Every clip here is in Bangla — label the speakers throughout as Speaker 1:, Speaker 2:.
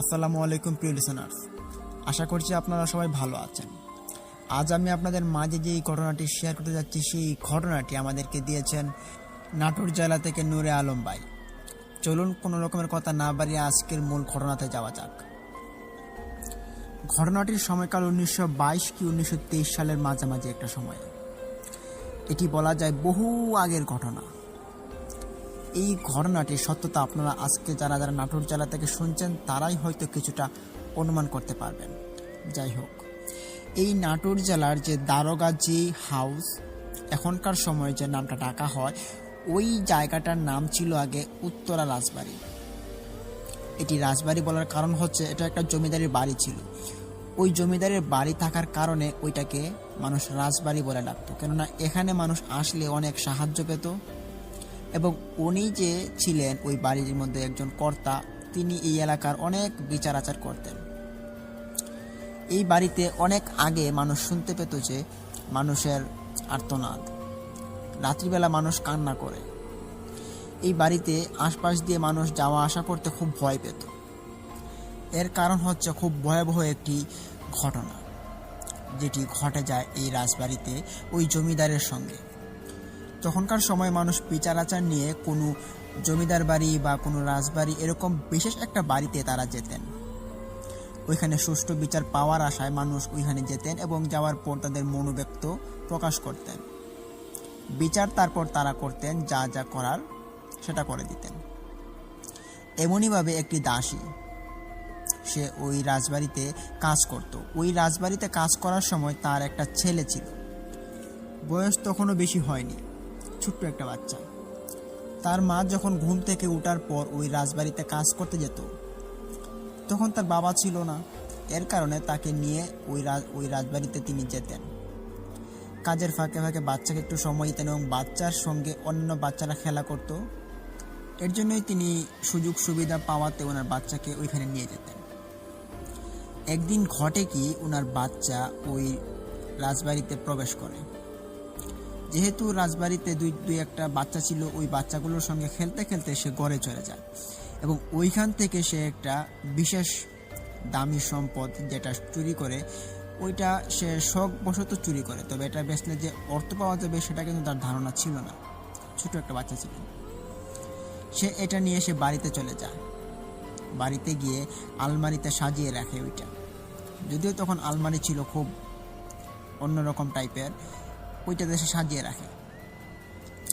Speaker 1: আসসালামু আলাইকুম প্রিয় লিসেনার্স, আশা করছি আপনারা সবাই ভালো আছেন। আজ আমি আপনাদের মাঝে যে ঘটনাটি শেয়ার করতে যাচ্ছি, সেই ঘটনাটি আমাদেরকে দিয়েছেন নাটোর জেলা থেকে নূরে আলম ভাই। চলুন কোনো রকমের কথা না বাড়িয়ে আজকের মূল ঘটনাতে যাওয়া যাক। ঘটনাটির সময়কাল 1922 কি 1923 সালের মাঝামাঝি একটা সময়। এটি বলা যায় বহু আগের ঘটনা। এই ঘটনাটির সত্যতা আপনারা আজকে যারা যারা নাটোর জেলা থেকে শুনছেন তারাই হয়তো কিছুটা অনুমান করতে পারবেন। যাই হোক, এই নাটোর জেলার যে দারোগাজি হাউস, এখনকার সময়ে যে নামটা ডাকা হয়, ওই জায়গাটার নাম ছিল আগে উত্তরা রাজবাড়ি। এটি রাজবাড়ি বলার কারণ হচ্ছে এটা একটা জমিদারের বাড়ি ছিল। ওই জমিদারের বাড়ি থাকার কারণে ওইটাকে মানুষ রাজবাড়ি বলে ডাকতো, কেননা এখানে মানুষ আসলে অনেক সাহায্য পেত। এবং উনি যে ছিলেন ওই বাড়ির মধ্যে একজন কর্তা, তিনি এই এলাকার অনেক বিচার আচার করতেন। এই বাড়িতে অনেক আগে মানুষ শুনতে পেত যে মানুষের আর্তনাদ, রাত্রিবেলা মানুষ কান্না করে। এই বাড়িতে আশপাশ দিয়ে মানুষ যাওয়া আসা করতে খুব ভয় পেত। এর কারণ হচ্ছে খুব ভয়াবহ একটি ঘটনা যেটি ঘটে যায় এই রাজবাড়িতে ওই জমিদারের সঙ্গে। তখনকার সময় মানুষ বিচার আচার নিয়ে কোনো জমিদার বাড়ি বা কোনো রাজবাড়ি এরকম বিশেষ একটা বাড়িতে তারা যেতেন। ওইখানে সুষ্ঠু বিচার পাওয়ার আশায় মানুষ ওইখানে যেতেন এবং যাওয়ার পর তাদের মনোব্যক্ত প্রকাশ করতেন। বিচার তারপর তারা করতেন, যা যা করার সেটা করে দিতেন। এমনইভাবে একটি দাসী, সে ওই রাজবাড়িতে কাজ করত। ওই রাজবাড়িতে কাজ করার সময় তার একটা ছেলে ছিল, বয়স তখনও বেশি হয়নি, ছোট্ট একটা বাচ্চা। তার মা যখন ঘুম থেকে ওঠার পর ওই রাজবাড়িতে কাজ করতে যেত, তখন তার বাবা ছিল না। এর কারণে তাকে নিয়ে ওই রাজবাড়িতে তিনি যেতেন। কাজের ফাঁকে ফাঁকে বাচ্চাকে একটু সময় দিতেন এবং বাচ্চার সঙ্গে অন্য বাচ্চারা খেলা করত। এর জন্যই তিনি সুযোগ সুবিধা পাওয়াতে ওনার বাচ্চাকে ওইখানে নিয়ে যেতেন। একদিন ঘটে কি, ওনার বাচ্চা ওই রাজবাড়িতে প্রবেশ করে। যেহেতু রাজবাড়িতে দুই একটা বাচ্চা ছিল, ওই বাচ্চাগুলোর সঙ্গে খেলতে খেলতে সে ঘরে চলে যায় এবং ওইখান থেকে সে একটা বিশেষ দামি সম্পদ যেটা চুরি করে, ওইটা সে শখবশত চুরি করে। তবে এটা বেচলে যে অর্থ পাওয়া যাবে সেটা কিন্তু তার ধারণা ছিল না, ছোট একটা বাচ্চা ছিল। সে এটা নিয়ে সে বাড়িতে চলে যায়। বাড়িতে গিয়ে আলমারিতে সাজিয়ে রাখে ওইটা। যদিও তখন আলমারি ছিল খুব অন্যরকম টাইপের, ওইটা দেশে সাজিয়ে রাখে।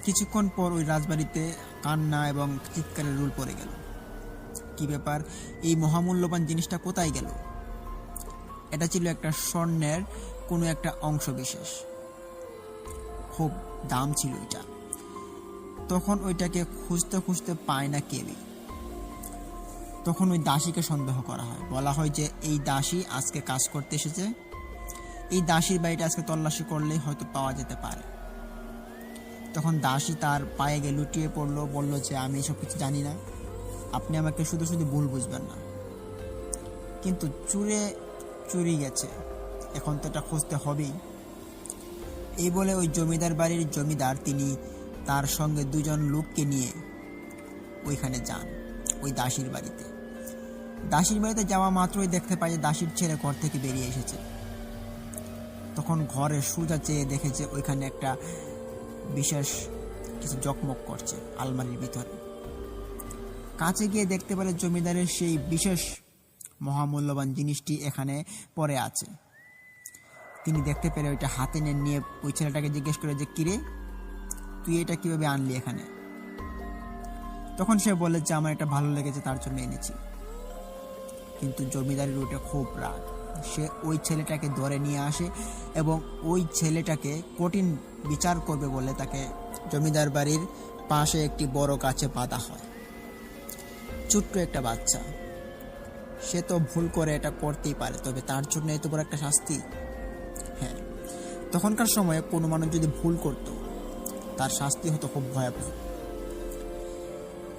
Speaker 1: কিছুক্ষণ পর ওই রাজবাড়িতে কান্না এবং চিৎকারের রোল পড়ে গেল। কি ব্যাপার, এই মহামূল্যবান জিনিসটা কোথায় গেল? এটা ছিল একটা স্বর্ণের কোনো একটা অংশ বিশেষ, খুব দাম ছিল ওইটা। তখন ওইটাকে খুঁজতে খুঁজতে পায় না কেউই। তখন ওই দাসীকে সন্দেহ করা হয়, বলা হয় যে এই দাসী আজকে কাজ করতে এসেছে, এই দাসীর বাড়িটা আজকে তল্লাশি করলেই হয়তো পাওয়া যেতে পারে। তখন দাসী তার পায়ে গিয়ে লুটিয়ে পড়লো, বলল যে আমি এসব কিছু জানি না, আপনি আমাকে শুধু শুধু ভুল বুঝবেন না। কিন্তু চুরি গেছে, এখন তো এটা খুঁজতে হবেই। এই বলে ওই জমিদার বাড়ির জমিদার তিনি তার সঙ্গে দুজন লোককে নিয়ে ওইখানে যান, ওই দাসীর বাড়িতে। দাসীর বাড়িতে যাওয়া মাত্রই দেখতে পায় যে দাসীর ছেলে ঘর থেকে বেরিয়ে এসেছে। তখন ঘরে সোজা চেয়ে দেখেছে ওইখানে একটা বিশেষ কিছু জকমক করছে আলমারির ভিতরে। কাছে গিয়ে দেখতে পেলে জমিদারের সেই বিশেষ মহামূল্যবান জিনিসটি এখানে পড়ে আছে। তিনি দেখতে পেলে ওইটা হাতে নিয়ে ওই ছেলেটাকে জিজ্ঞেস করে যে কিরে, তুই এটা কিভাবে আনলি এখানে? তখন সে বলে যে আমার এটা ভালো লেগেছে, তার জন্য এনেছি। কিন্তু জমিদারের ওটা খুব রাগ। সে ওই ছেলেটাকে ধরে নিয়ে আসে এবং ওই ছেলেটাকে কঠিন বিচার করবে বলে তাকে জমিদার বাড়ির পাশে একটি বড় গাছে বাঁধা হয়। ছোট্ট একটা বাচ্চা, সে তো ভুল করে এটা করতেই পারে, তবে তার জন্য এত বড় একটা শাস্তি? হ্যাঁ, তখনকার সময়ে কোনো মানুষ যদি ভুল করত, তার শাস্তি হতো খুব ভয়াবহ।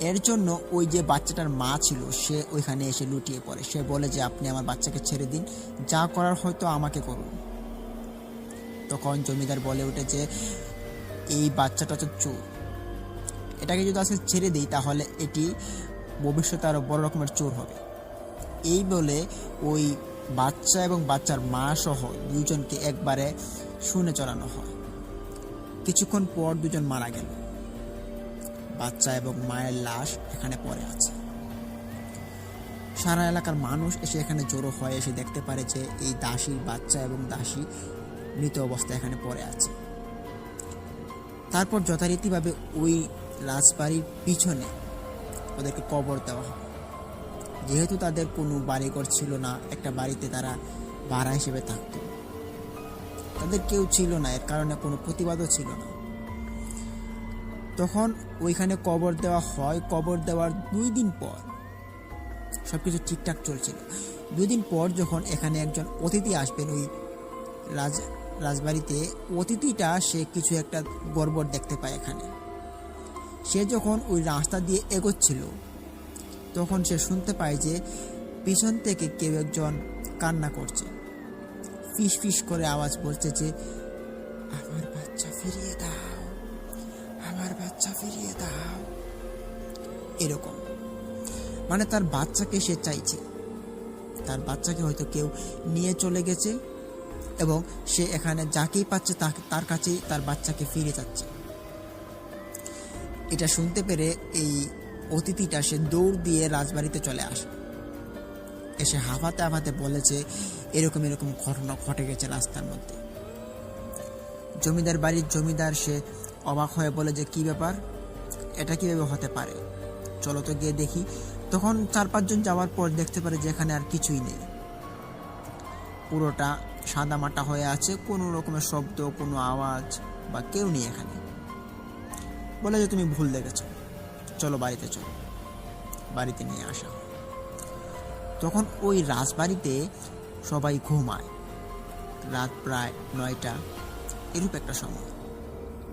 Speaker 1: এর জন্য ওই যে বাচ্চাটার মা ছিল, সে ওইখানে এসে লুটিয়ে পড়ে। সে বলে যে আপনি আমার বাচ্চাকে ছেড়ে দিন, যা করার হয়তো আমাকে করুন। তখন জমিদার বলে ওঠে যে এই বাচ্চাটা তো চোর, এটাকে যদি আজকে ছেড়ে দিই তাহলে এটি ভবিষ্যতে আরো বড় রকমের চোর হবে। এই বলে ওই বাচ্চা এবং বাচ্চার মা সহ দুইজনকে একবারে শুনে চড়ানো হয়। কিছুক্ষণ পর দুজন মারা গেল। বাচ্চা এবং মায়ের লাশ এখানে পড়ে আছে। সারা এলাকার মানুষ এসে এখানে জড়ো হয়, এসে দেখতে পারে যে এই দাসীর বাচ্চা এবং দাসী মৃত অবস্থায় এখানে পড়ে আছে। তারপর যথারীতিভাবে ওই রাজবাড়ির পিছনে ওদেরকে কবর দেওয়া হয়। যেহেতু তাদের কোনো বাড়িঘর ছিল না, একটা বাড়িতে তারা ভাড়া হিসেবে থাকতো, তাদের কেউ ছিল না, এর কারণে কোনো প্রতিবাদও ছিল না। তখন ওইখানে কবর দেওয়া হয়। কবর দেওয়ার 2 দিন পর সবকিছু ঠিকঠাক চলছিল। 2 দিন পর যখন এখানে একজন অতিথি আসবেন ওই রাজবাড়িতে, অতিথিটা সে কিছু একটা গড়বড় দেখতে পায় এখানে। সে যখন ওই রাস্তা দিয়ে এগোচ্ছিল তখন সে শুনতে পায় যে পিছন থেকে কেউ একজন কান্না করছে, ফিস ফিস করে আওয়াজ বলছে যে আমার বাচ্চা ফিরিয়ে দাও, আমার বাচ্চা ফিরিয়ে দাও। এরকম মানে তার বাচ্চাকে সে চাইছে, তার বাচ্চাকে হয়তো কেউ নিয়ে চলে গেছে এবং সে এখানে যাকেই পাচ্ছে তার কাছেই তার বাচ্চাকে ফিরে যাচ্ছে। এটা শুনতে পেরে এই অতিথিটা সে দৌড় দিয়ে রাজবাড়িতে চলে আসে। এসে হাঁপাতে হাঁপাতে বলেছে এরকম এরকম ঘটনা ঘটে গেছে রাস্তার মধ্যে। জমিদার বাড়ির জমিদার সে অবাক হয়ে বলে যে কি ব্যাপার, এটা কিভাবে হতে পারে, চলো তো গিয়ে দেখি। তখন 4-5 জন যাওয়ার পর দেখতে পারে যে এখানে আর কিছুই নেই, পুরোটা সাদা মাটা হয়ে আছে, কোনো রকমের শব্দ, কোনো আওয়াজ বা কেউ নেই এখানে। বলে যে তুমি ভুল দেখেছো, চলো বাড়িতে চলো। বাড়িতে নিয়ে আসা। তখন ওই রাজবাড়িতে সবাই ঘুমায়। রাত প্রায় 9টা এরূপ একটা সময়,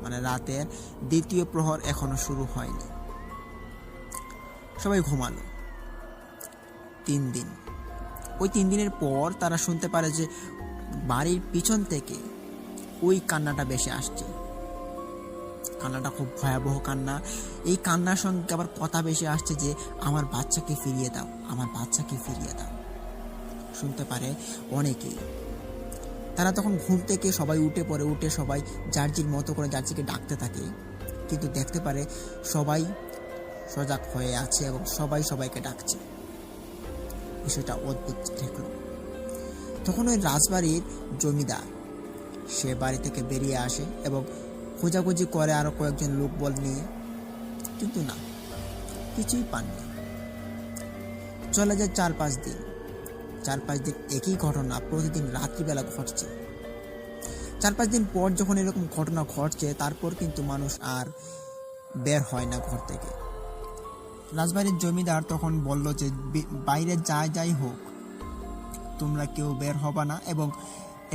Speaker 1: মানে রাতের 2য় প্রহর এখনো শুরু হয়নি। সবাই ঘুমালো 3 দিন। ওই 3 দিনের পর তারা শুনতে পারে যে বাড়ির পিছন থেকে ওই কান্নাটা ভেসে আসছে। কান্নাটা খুব ভয়াবহ কান্না। এই কান্নার সঙ্গে আবার কথা ভেসে আসছে যে আমার বাচ্চাকে ফিরিয়ে দাও, আমার বাচ্চাকে ফিরিয়ে দাও। শুনতে পারে অনেকেই। তারা তখন ঘুম থেকে সবাই উঠে পড়ে, উঠে সবাই জার্জির মতো করে জার্জিকে ডাকতে থাকে, কিন্তু দেখতে পারে সবাই সজাগ হয়ে আছে এবং সবাই সবাইকে ডাকছে। বিষয়টা অদ্ভুত ঠেকল। তখন ওই রাজবাড়ির জমিদার সে বাড়ি থেকে বেরিয়ে আসে এবং খোঁজাখুঁজি করে আরো কয়েকজন লোকবল নিয়ে, কিন্তু না, কিছুই পাননি। চলে যায় 4-5 দিন। 4-5 দিন একই ঘটনা প্রতিদিন রাত্রিবেলা ঘটছে। 4-5 দিন পর যখন এরকম ঘটনা ঘটছে, তারপর কিন্তু মানুষ আর বের হয় না ঘর থেকে। রাজবাড়ির জমিদার তখন বলল যে বাইরে যাই হোক, তোমরা কেউ বের হবা না, এবং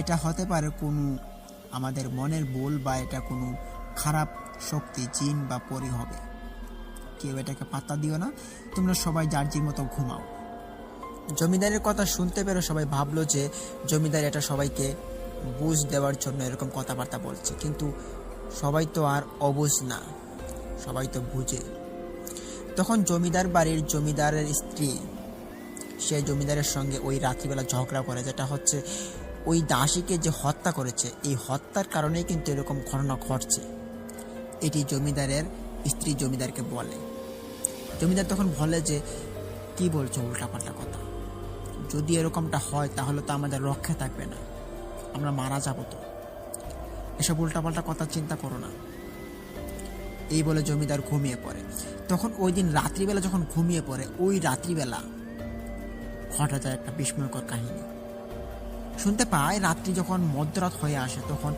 Speaker 1: এটা হতে পারে কোনো আমাদের মনের ভুল বা এটা কোনো খারাপ শক্তি, জিন বা পরি হবে। কেউ এটাকে পাত্তা দিও না, তোমরা সবাই যার মতো ঘুমাও। জমিদারের কথা শুনতে পেরে সবাই ভাবলো যে জমিদার এটা সবাইকে বুঝ দেওয়ার জন্য এরকম কথাবার্তা বলছে, কিন্তু সবাই তো আর অবুঝ না, সবাই তো বুঝে। তখন জমিদার বাড়ির জমিদারের স্ত্রী সে জমিদারের সঙ্গে ওই রাত্রিবেলা ঝগড়া করে, যেটা হচ্ছে ওই দাসীকে যে হত্যা করেছে, এই হত্যার কারণেই কিন্তু এরকম ঘটনা ঘটছে। এটি জমিদারের স্ত্রী জমিদারকে বলে। জমিদার তখন বলে যে কি বলছো উল্টাপাল্টা কথা, যদি এরকমটা হয় তাহলে তো আমাদের রক্ষা থাকবে না, আমরা মারা যাবো। তো এসব উল্টাপাল্টা কথা চিন্তা করো না। এই বলে জমিদার ঘুমিয়ে পড়ে। তখন ওই দিন রাত্রিবেলা যখন ঘুমিয়ে পড়ে, ওই রাত্রিবেলা ঘটা যায় একটা বিস্ময়কর কাহিনী। শুনতে পায় রাত্রি যখন মধ্যরাত হয়ে আসে, তখন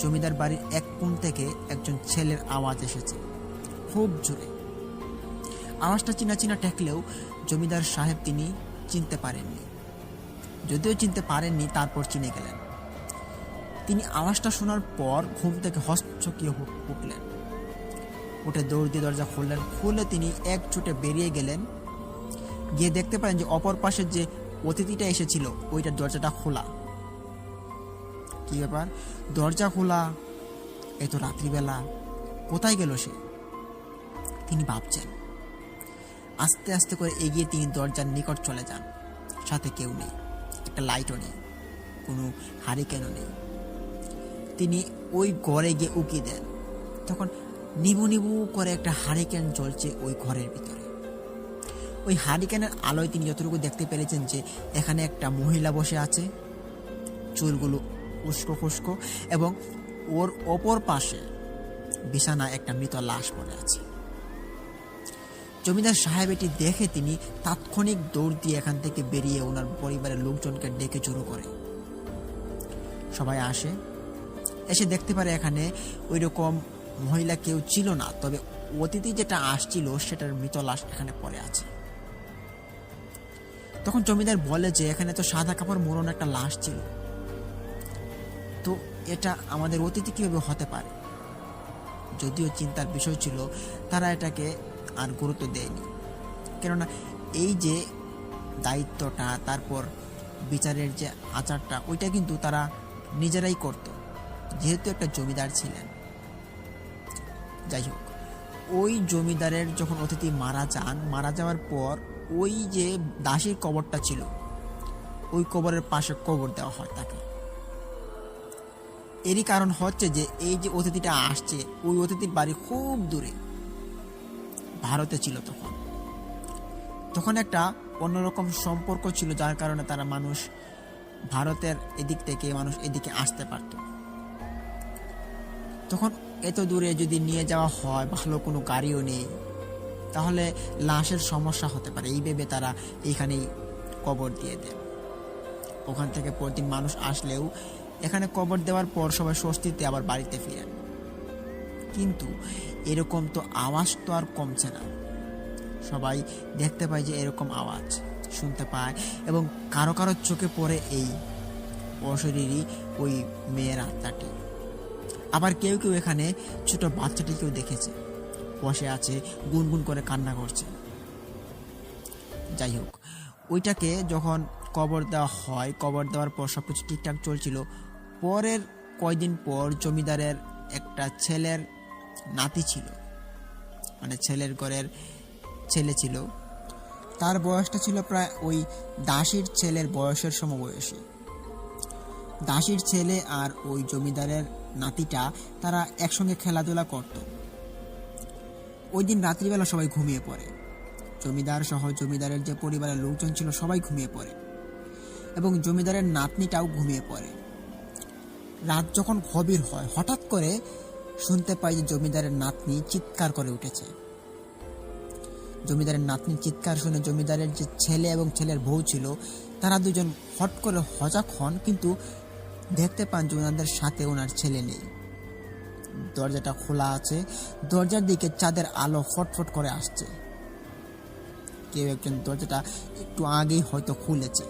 Speaker 1: জমিদার বাড়ির এক কোণ থেকে একজন ছেলের আওয়াজ এসেছে খুব জোরে। আওয়াজটা চিনা চিনা ঠেকলেও জমিদার সাহেব তিনি চিনতে পারেননি। যদিও চিনতে পারেননি, তারপর চিনে গেলেন। তিনি আওয়াজটা শোনার পর ঘুম থেকে হস্তচকিয়ে উঠলেন, উঠে দৌড় দিয়ে দরজা খুললেন। খুলে তিনি এক ছুটে বেরিয়ে গেলেন। গিয়ে দেখতে পারেন যে অপর পাশের যে অতিথিটা এসেছিল ওইটার দরজাটা খোলা। কি ব্যাপার, দরজা খোলা, এই তো রাত্রিবেলা, কোথায় গেল সে? তিনি ভাবছেন। আস্তে আস্তে করে এগিয়ে তিনি দরজার নিকট চলে যান। সাথে কেউ নেই, একটা লাইটও নেই, কোনো হারিকেনও নেই। তিনি ওই ঘরে গিয়ে উকি দেন। তখন নিবু নিবু করে একটা হারিকেন জ্বলছে ওই ঘরের ভিতরে। ওই হারিকেনের আলোয় তিনি যতটুকু দেখতে পেরেছেন যে এখানে একটা মহিলা বসে আছে, চুলগুলো উস্কো খুস্কো, এবং ওর অপর পাশে বিছানায় একটা মৃত লাশ পড়ে আছে। জমিদার সাহেব এটি দেখে তিনি তাৎক্ষণিক দৌড় দিয়ে এখান থেকে বেরিয়ে ওনার পরিবারের লোকজনকে ডেকে জড়ো করে। সবাই আসে, এসে দেখতে পারে এখানে ওই রকম মহিলা কেউ ছিল না, তবে অতিথি যেটা আসছিল সেটার মৃত লাশ এখানে পড়ে আছে। তখন জমিদার বলে যে এখানে তো সাদা কাপড় মোড়ানো একটা লাশ ছিল, তো এটা আমাদের অতিথি কিভাবে হতে পারে? যদিও চিন্তার বিষয় ছিল, তারা এটাকে আর গুরুত্ব দেয়নি, কেননা এই যে দায়িত্বটা, তারপর বিচারের যে আচারটা, ওইটা কিন্তু তারা নিজেরাই করত, যেহেতু একটা জমিদার ছিলেন। যাই হোক, ওই জমিদারের যখন অতিথি মারা যাওয়ার পর ওই যে দাসীর কবরটা ছিল, ওই কবরের পাশে কবর দেওয়া হয় তাকে। এরই কারণ হচ্ছে যে এই যে অতিথিটা আসছে, ওই অতিথির বাড়ি খুব দূরে, ভারতে ছিল। তখন একটা অন্যরকম সম্পর্ক ছিল, যার কারণে তারা মানুষ ভারতের এদিক থেকে মানুষ এদিকে আসতে পারত। তখন এত দূরে যদি নিয়ে যাওয়া হয়, ভালো কোনো গাড়িও নেই, তাহলে লাশের সমস্যা হতে পারে, এই ভেবে তারা এইখানেই কবর দিয়ে দেন। ওখান থেকে প্রতিদিন মানুষ আসলেও এখানে কবর দেওয়ার পর সবাই স্বস্তিতে আবার বাড়িতে ফিরেন। কিন্তু এরকম তো আওয়াজ তো আর কমছে না। সবাই দেখতে পায় যে এরকম আওয়াজ শুনতে পায়, এবং কারো কারো চোখে পড়ে এই অশরীরী ওই মেয়ের আত্মাটি। আবার কেউ কেউ এখানে ছোট বাচ্চাটিকেও দেখেছে, বসে আছে, গুনগুন করে কান্না করছে। যাই হোক, ওইটাকে যখন কবর দেওয়া হয়, কবর দেওয়ার পর সবকিছু ঠিকঠাক চলছিল। পরের কয়দিন পর জমিদারের একটা ছেলের নাতি ছিল, মানে ছেলের ঘরের ছেলে ছিল, তার বয়সটা ছিল প্রায় ওই দাসীর ছেলের বয়সের সমবয়সী। দাসীর ছেলে আর ওই জমিদারের নাতিটা তারা একসঙ্গে খেলাধুলা করত। ওই দিন রাত্রিবেলা সবাই ঘুমিয়ে পড়ে, জমিদার সহ জমিদারের যে পরিবারের লোকজন ছিল সবাই ঘুমিয়ে পড়ে, এবং জমিদারের নাতনিটাও ঘুমিয়ে পড়ে। রাত যখন গভীর হয়, হঠাৎ করে শুনতে পাই যে জমিদারের নাতনি চিৎকার করে উঠেছে। জমিদারের নাতনির চিৎকার শুনে জমিদারের যে ছেলে এবং ছেলের বউ ছিল, তারা দুজন হট করে হঠাৎ হন, কিন্তু দেখতে পান যে ওনাদের সাথে ওনার ছেলে নেই। দরজাটা খোলা আছে, দরজার দিকে চাঁদের আলো ফটফট করে আসছে। কেউ একজন দরজাটা একটু আগেই হয়তো খুলেছে।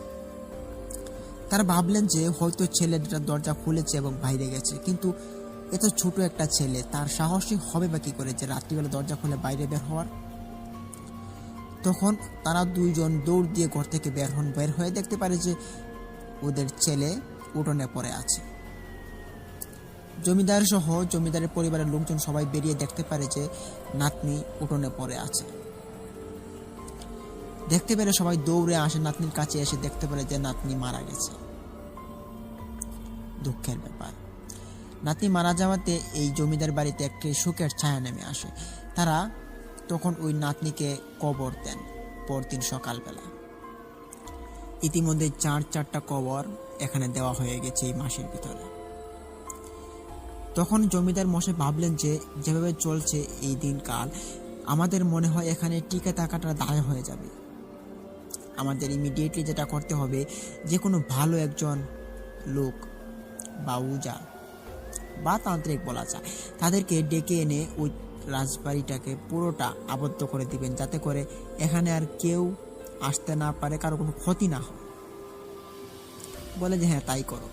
Speaker 1: তারা ভাবলেন যে হয়তো ছেলেটা দরজা খুলেছে এবং বাইরে গেছে, কিন্তু এত ছোট একটা ছেলে, তার সাহসী হবে বা কি করে যে রাত্রিবেলা দরজা খুলে বাইরে বের হওয়ার? তখন তারা দুইজন দৌড় দিয়ে ঘর থেকে বের হয়ে দেখতে পারে যে ওদের ছেলে উঠোনে পড়ে আছে। জমিদার সহ জমিদারের পরিবারের লোকজন সবাই বেরিয়ে দেখতে পারে যে নাতনি উঠোনে পড়ে আছে। দেখতে পেরে সবাই দৌড়ে আসে নাতনির কাছে, এসে দেখতে পারে যে নাতনি মারা গেছে। দুঃখের ব্যাপার, নাতনি মারা যাওয়াতে এই জমিদার বাড়িতে একটি শোকের ছায়া নেমে আসে। তারা তখন ওই নাতনিকে কবর দেন পরদিন সকালবেলা। ইতিমধ্যে 4টা কবর এখানে দেওয়া হয়ে গেছে এই মাসের ভিতরে। তখন জমিদার মশাই ভাবলেন যে যেভাবে চলছে এই দিনকাল, আমাদের মনে হয় এখানে টিকে থাকাটা দায় হয়ে যাবে। আমাদের ইমিডিয়েটলি যেটা করতে হবে, যে কোনো ভালো একজন লোক বা উজা বা তান্ত্রিক বলা যায়, তাদেরকে ডেকে এনে ওই রাজবাড়িটাকে পুরোটা আবদ্ধ করে দিবেন, যাতে করে এখানে আর কেউ আসতে না পারে, কারো কোনো ক্ষতি না হয়। বলে যে হ্যাঁ তাই করো।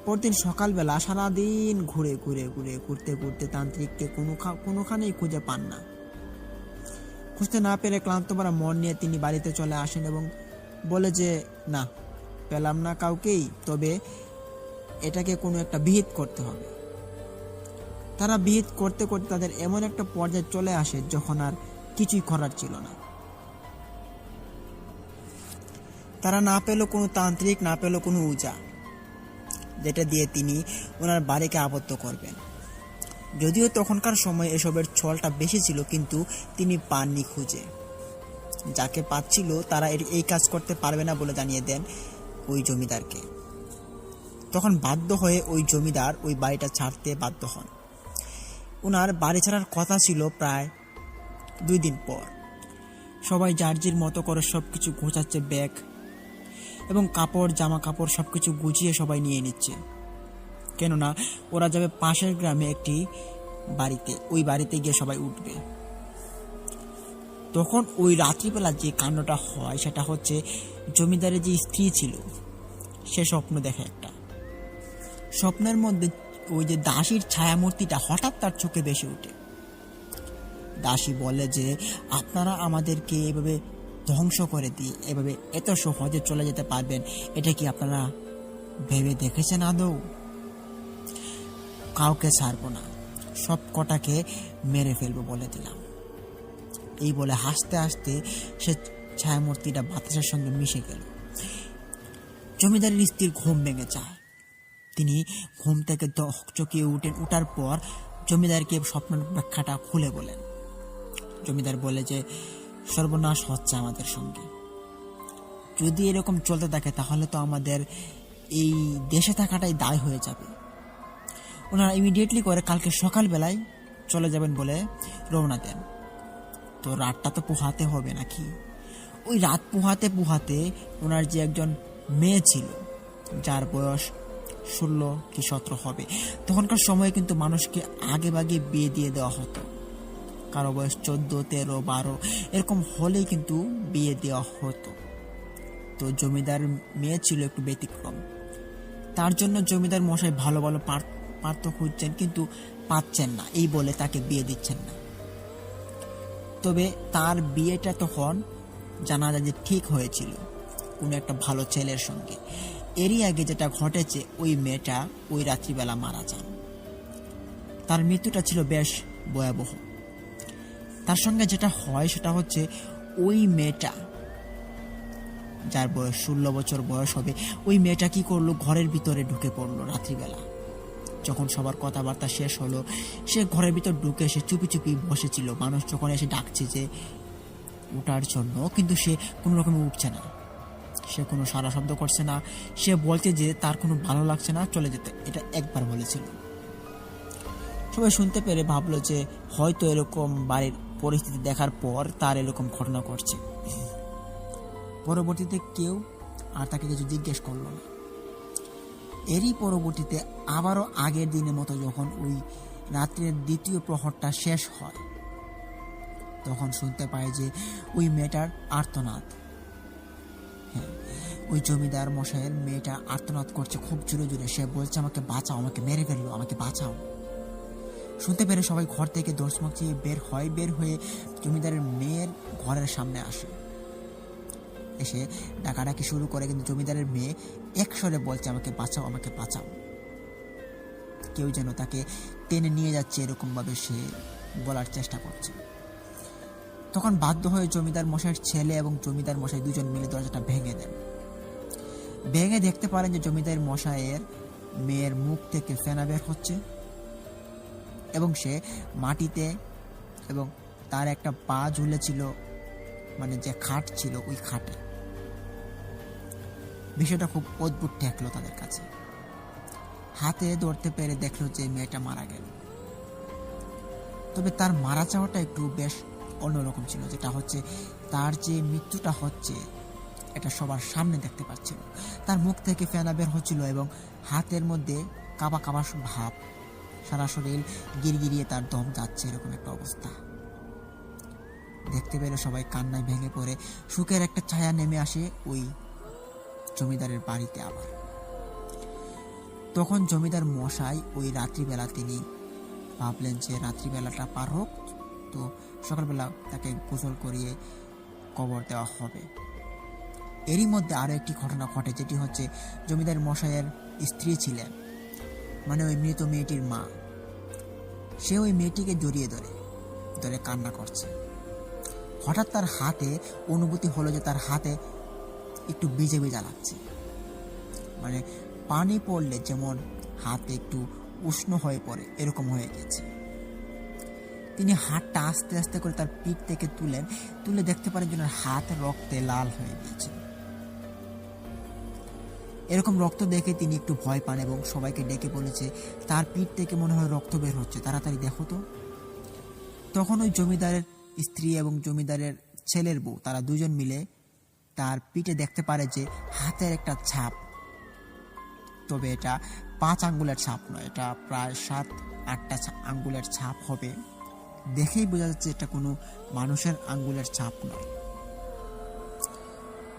Speaker 1: পরদিন সকালবেলা সারাদিন ঘুরতে তান্ত্রিককে কোনোখানেই খুঁজে পান না। খুঁজতে না পেরে ক্লান্ত ভরা মন নিয়ে তিনি বাড়িতে চলে আসেন এবং বলে যে না, পেলাম না কাউকেই, তবে এটাকে কোনো একটা বিহিত করতে হবে। তারা বিহিত করতে করতে তাদের এমন একটা পর্যায়ে চলে আসে যখন আর কিছুই করার ছিল না। তারা না পেল কোনো তান্ত্রিক, না পেল কোনো উজা, যেটা দিয়ে তিনি ওনার বাড়িকে আবদ্ধ করবেন। যদিও তখনকার সময় এসবের ছলটা বেশি ছিল, কিন্তু তিনি পাননি খুঁজে। যাকে পাচ্ছিল তারা এই কাজ করতে পারবে না বলে জানিয়ে দেন ওই জমিদারকে। তখন বাধ্য হয়ে ওই জমিদার ওই বাড়িটা ছাড়তে বাধ্য হন। ওনার বাড়ি ছাড়ার কথা ছিল প্রায় 2 দিন পর। সবাই জার্জির মতো করে সবকিছু গোছাচ্ছে, ব্যাগ এবং কাপড়, জামা কাপড় সবকিছু গুছিয়ে সবাই নিয়ে নিচ্ছে, কেননা ওরা যাবে পাশের গ্রামে একটি বাড়িতে, ওই বাড়িতে গিয়ে সবাই উঠবে। তখন ওই রাত্রিবেলা যে কাণ্ডটা হয় সেটা হচ্ছে, জমিদারের যে স্ত্রী ছিল সে স্বপ্ন দেখে একটা। স্বপ্নের মধ্যে ওই যে দাসীর ছায়ামূর্তিটা হঠাৎ তার চোখে ভেসে ওঠে। দাসী বলে যে, আপনারা আমাদেরকে এভাবে ধ্বংস করে দিয়ে এভাবে এত সহজে চলে যেতে পারবেন, এটা কি আপনারা ভেবে দেখেছেন আদৌ? কাউকে ছাড়বো না, সব কটাকে মেরে ফেলবো বলে দিলাম। এই বলে হাসতে হাসতে সে ছায়ামূর্তিটা বাতাসের সঙ্গে মিশে গেল। জমিদারের স্ত্রীর ঘুম ভেঙে যায়। তিনি ঘুম থেকে চকিয়ে উঠেন। উঠার পর জমিদারকে স্বপ্নের ব্যাখ্যাটা খুলে বলেন। জমিদার বলে যে, সর্বনাশ হচ্ছে আমাদের সঙ্গে, যদি এরকম চলতে থাকে তাহলে তো আমাদের এই দেশে থাকাটাই দায় হয়ে যাবে। ওনারা ইমিডিয়েটলি করে কালকে সকালবেলায় চলে যাবেন বলে রওনা দেন। তো রাতটা তো পোহাতে হবে নাকি? ওই রাত পোহাতে পোহাতে ওনার যে একজন মেয়ে ছিল, যার বয়স 16 কি 17 হবে, তখনকার সময়ে কিন্তু মানুষকে আগে ভাগে বিয়ে দিয়ে দেওয়া হতো। কারো বয়স 14, 13, 12 এরকম হলেই কিন্তু বিয়ে দেওয়া হতো। তো জমিদার মেয়ে ছিল একটু ব্যতিক্রম। তার জন্য জমিদার মশাই ভালো ভালো পাত্র খুঁজছেন, কিন্তু পাচ্ছেন না, এই বলে তাকে বিয়ে দিচ্ছেন না। তবে তার বিয়েটা তখন জানা যায় যে ঠিক হয়েছিল কোনো একটা ভালো ছেলের সঙ্গে। এরই আগে যেটা ঘটেছে, ওই মেয়েটা ওই রাত্রিবেলা মারা যান। তার মৃত্যুটা ছিল বেশ ভয়াবহ। তার সঙ্গে যেটা হয় সেটা হচ্ছে, ওই মেয়েটা, যার বয়স 16 বছর বয়স হবে, ওই মেয়েটা কি করলো, ঘরের ভিতরে ঢুকে পড়লো রাত্রিবেলা। যখন সবার কথাবার্তা শেষ হলো, সে ঘরের ভিতর ঢুকে সে চুপি চুপি বসেছিল। মানুষ যখন এসে ডাকছে যে ওঠার জন্য, কিন্তু সে কোনো রকমে উঠছে না, সে কোনো সারা শব্দ করছে না। সে বলছে যে তার কোনো ভালো লাগছে না, চলে যেতে। এটা একবার বলেছিল। সবাই শুনতে পেরে ভাবলো যে হয়তো এরকম বাড়ির পরিস্থিতি দেখার পর তার এরকম ঘটনা ঘটছে। পরবর্তীতে কেউ আর তাকে কিছু জিজ্ঞেস করলো না। এরই পরবর্তীতে আবারও আগের দিনের মতো যখন ওই রাত্রের দ্বিতীয় প্রহরটা শেষ হয়, তখন শুনতে পায় যে ওই মেয়েটার আর্তনাদ। হ্যাঁ, ওই জমিদার মশাইয়ের মেয়েটা আর্তনাদ করছে খুব জোরে জোরে। সে বলছে, আমাকে বাঁচাও, আমাকে মেরে ফেললো, আমাকে বাঁচাও। শুনতে পেরে সবাই ঘর থেকে দৌড় চেয়ে বের হয়। বের হয়ে জমিদারের মেয়ের ঘরের সামনে আসে। এসে ডাকাডাকি শুরু করে, কিন্তু জমিদারের মেয়ে একস্বরে বলছে, আমাকে বাঁচাও, আমাকে বাঁচাও। কেউ যেন তাকে টেনে নিয়ে যাচ্ছে, এরকম ভাবে সে বলার চেষ্টা করছে। তখন বাধ্য হয়ে জমিদার মশাইয়ের ছেলে এবং জমিদার মশাই দুজন মিলে দরজাটা ভেঙে দেন। ভেঙে দেখতে পারেন যে জমিদার মশাইয়ের মেয়ের মুখ থেকে ফেনা বের হচ্ছে, এবং সে মাটিতে, এবং তার একটা পা ঝুলেছিল, মানে যে খাট ছিল ওই খাটে। বিষয়টা খুব অদ্ভুত ঠেকলো তাদের কাছে। হাতে ধরতে পেরে দেখলো যে মেয়েটা মারা গেল। তবে তার মারা যাওয়াটা একটু বেশ অন্যরকম ছিল, যেটা হচ্ছে তার যে মৃত্যুটা হচ্ছে এটা সবার সামনে দেখতে পাচ্ছিল। তার মুখ থেকে ফেনা বের হচ্ছিল এবং হাতের মধ্যে কাবা কাবা ভাব, সারা শরীর গিরগিরিয়ে তার দম যাচ্ছে, এরকম একটা অবস্থা দেখতে পেলে সবাই কান্নায় ভেঙে পড়ে। সুখের একটা ছায়া নেমে আসে ওই জমিদারের বাড়িতে। আবার তখন জমিদার মশাই ওই রাত্রিবেলা তিনি ভাবলেন যে রাত্রিবেলাটা পার হোক, তো সকালবেলা তাকে গোসল করিয়ে কবর দেওয়া হবে। এরই মধ্যে আরো একটি ঘটনা ঘটে, যেটি হচ্ছে জমিদার মশাইয়ের স্ত্রী ছিলেন, মানে ওই মৃত মেয়েটির মা। সে ওই মেয়েটিকে জড়িয়ে ধরে কান্না করছে। হঠাৎ তার হাতে অনুভূতি হলো যে তার হাতে একটু ভিজে ভিজা লাগছে, মানে পানি পড়লে যেমন হাতে একটু উষ্ণ হয়ে পড়ে এরকম হয়ে গেছে। তিনি হাতটা আস্তে আস্তে করে তার পিঠ থেকে তুলে দেখতে পারেন যে হাত রক্তে লাল হয়ে গিয়েছে। এরকম রক্ত দেখে তিনি একটু ভয় পান এবং সবাইকে ডেকে বলেছে তার পিঠ থেকে মনে হয় রক্ত বের হচ্ছে, তাড়াতাড়ি দেখো তো। তখন ওই জমিদারের স্ত্রী এবং জমিদারের ছেলের বউ তারা দুজন মিলে তার পিঠে দেখতে পারে যে হাতের একটা ছাপ, তবে এটা 5 আঙ্গুলের ছাপ নয়, এটা প্রায় 7-8টা আঙ্গুলের ছাপ হবে। দেখেই বোঝা যাচ্ছে এটা কোনো মানুষের আঙ্গুলের ছাপ নয়,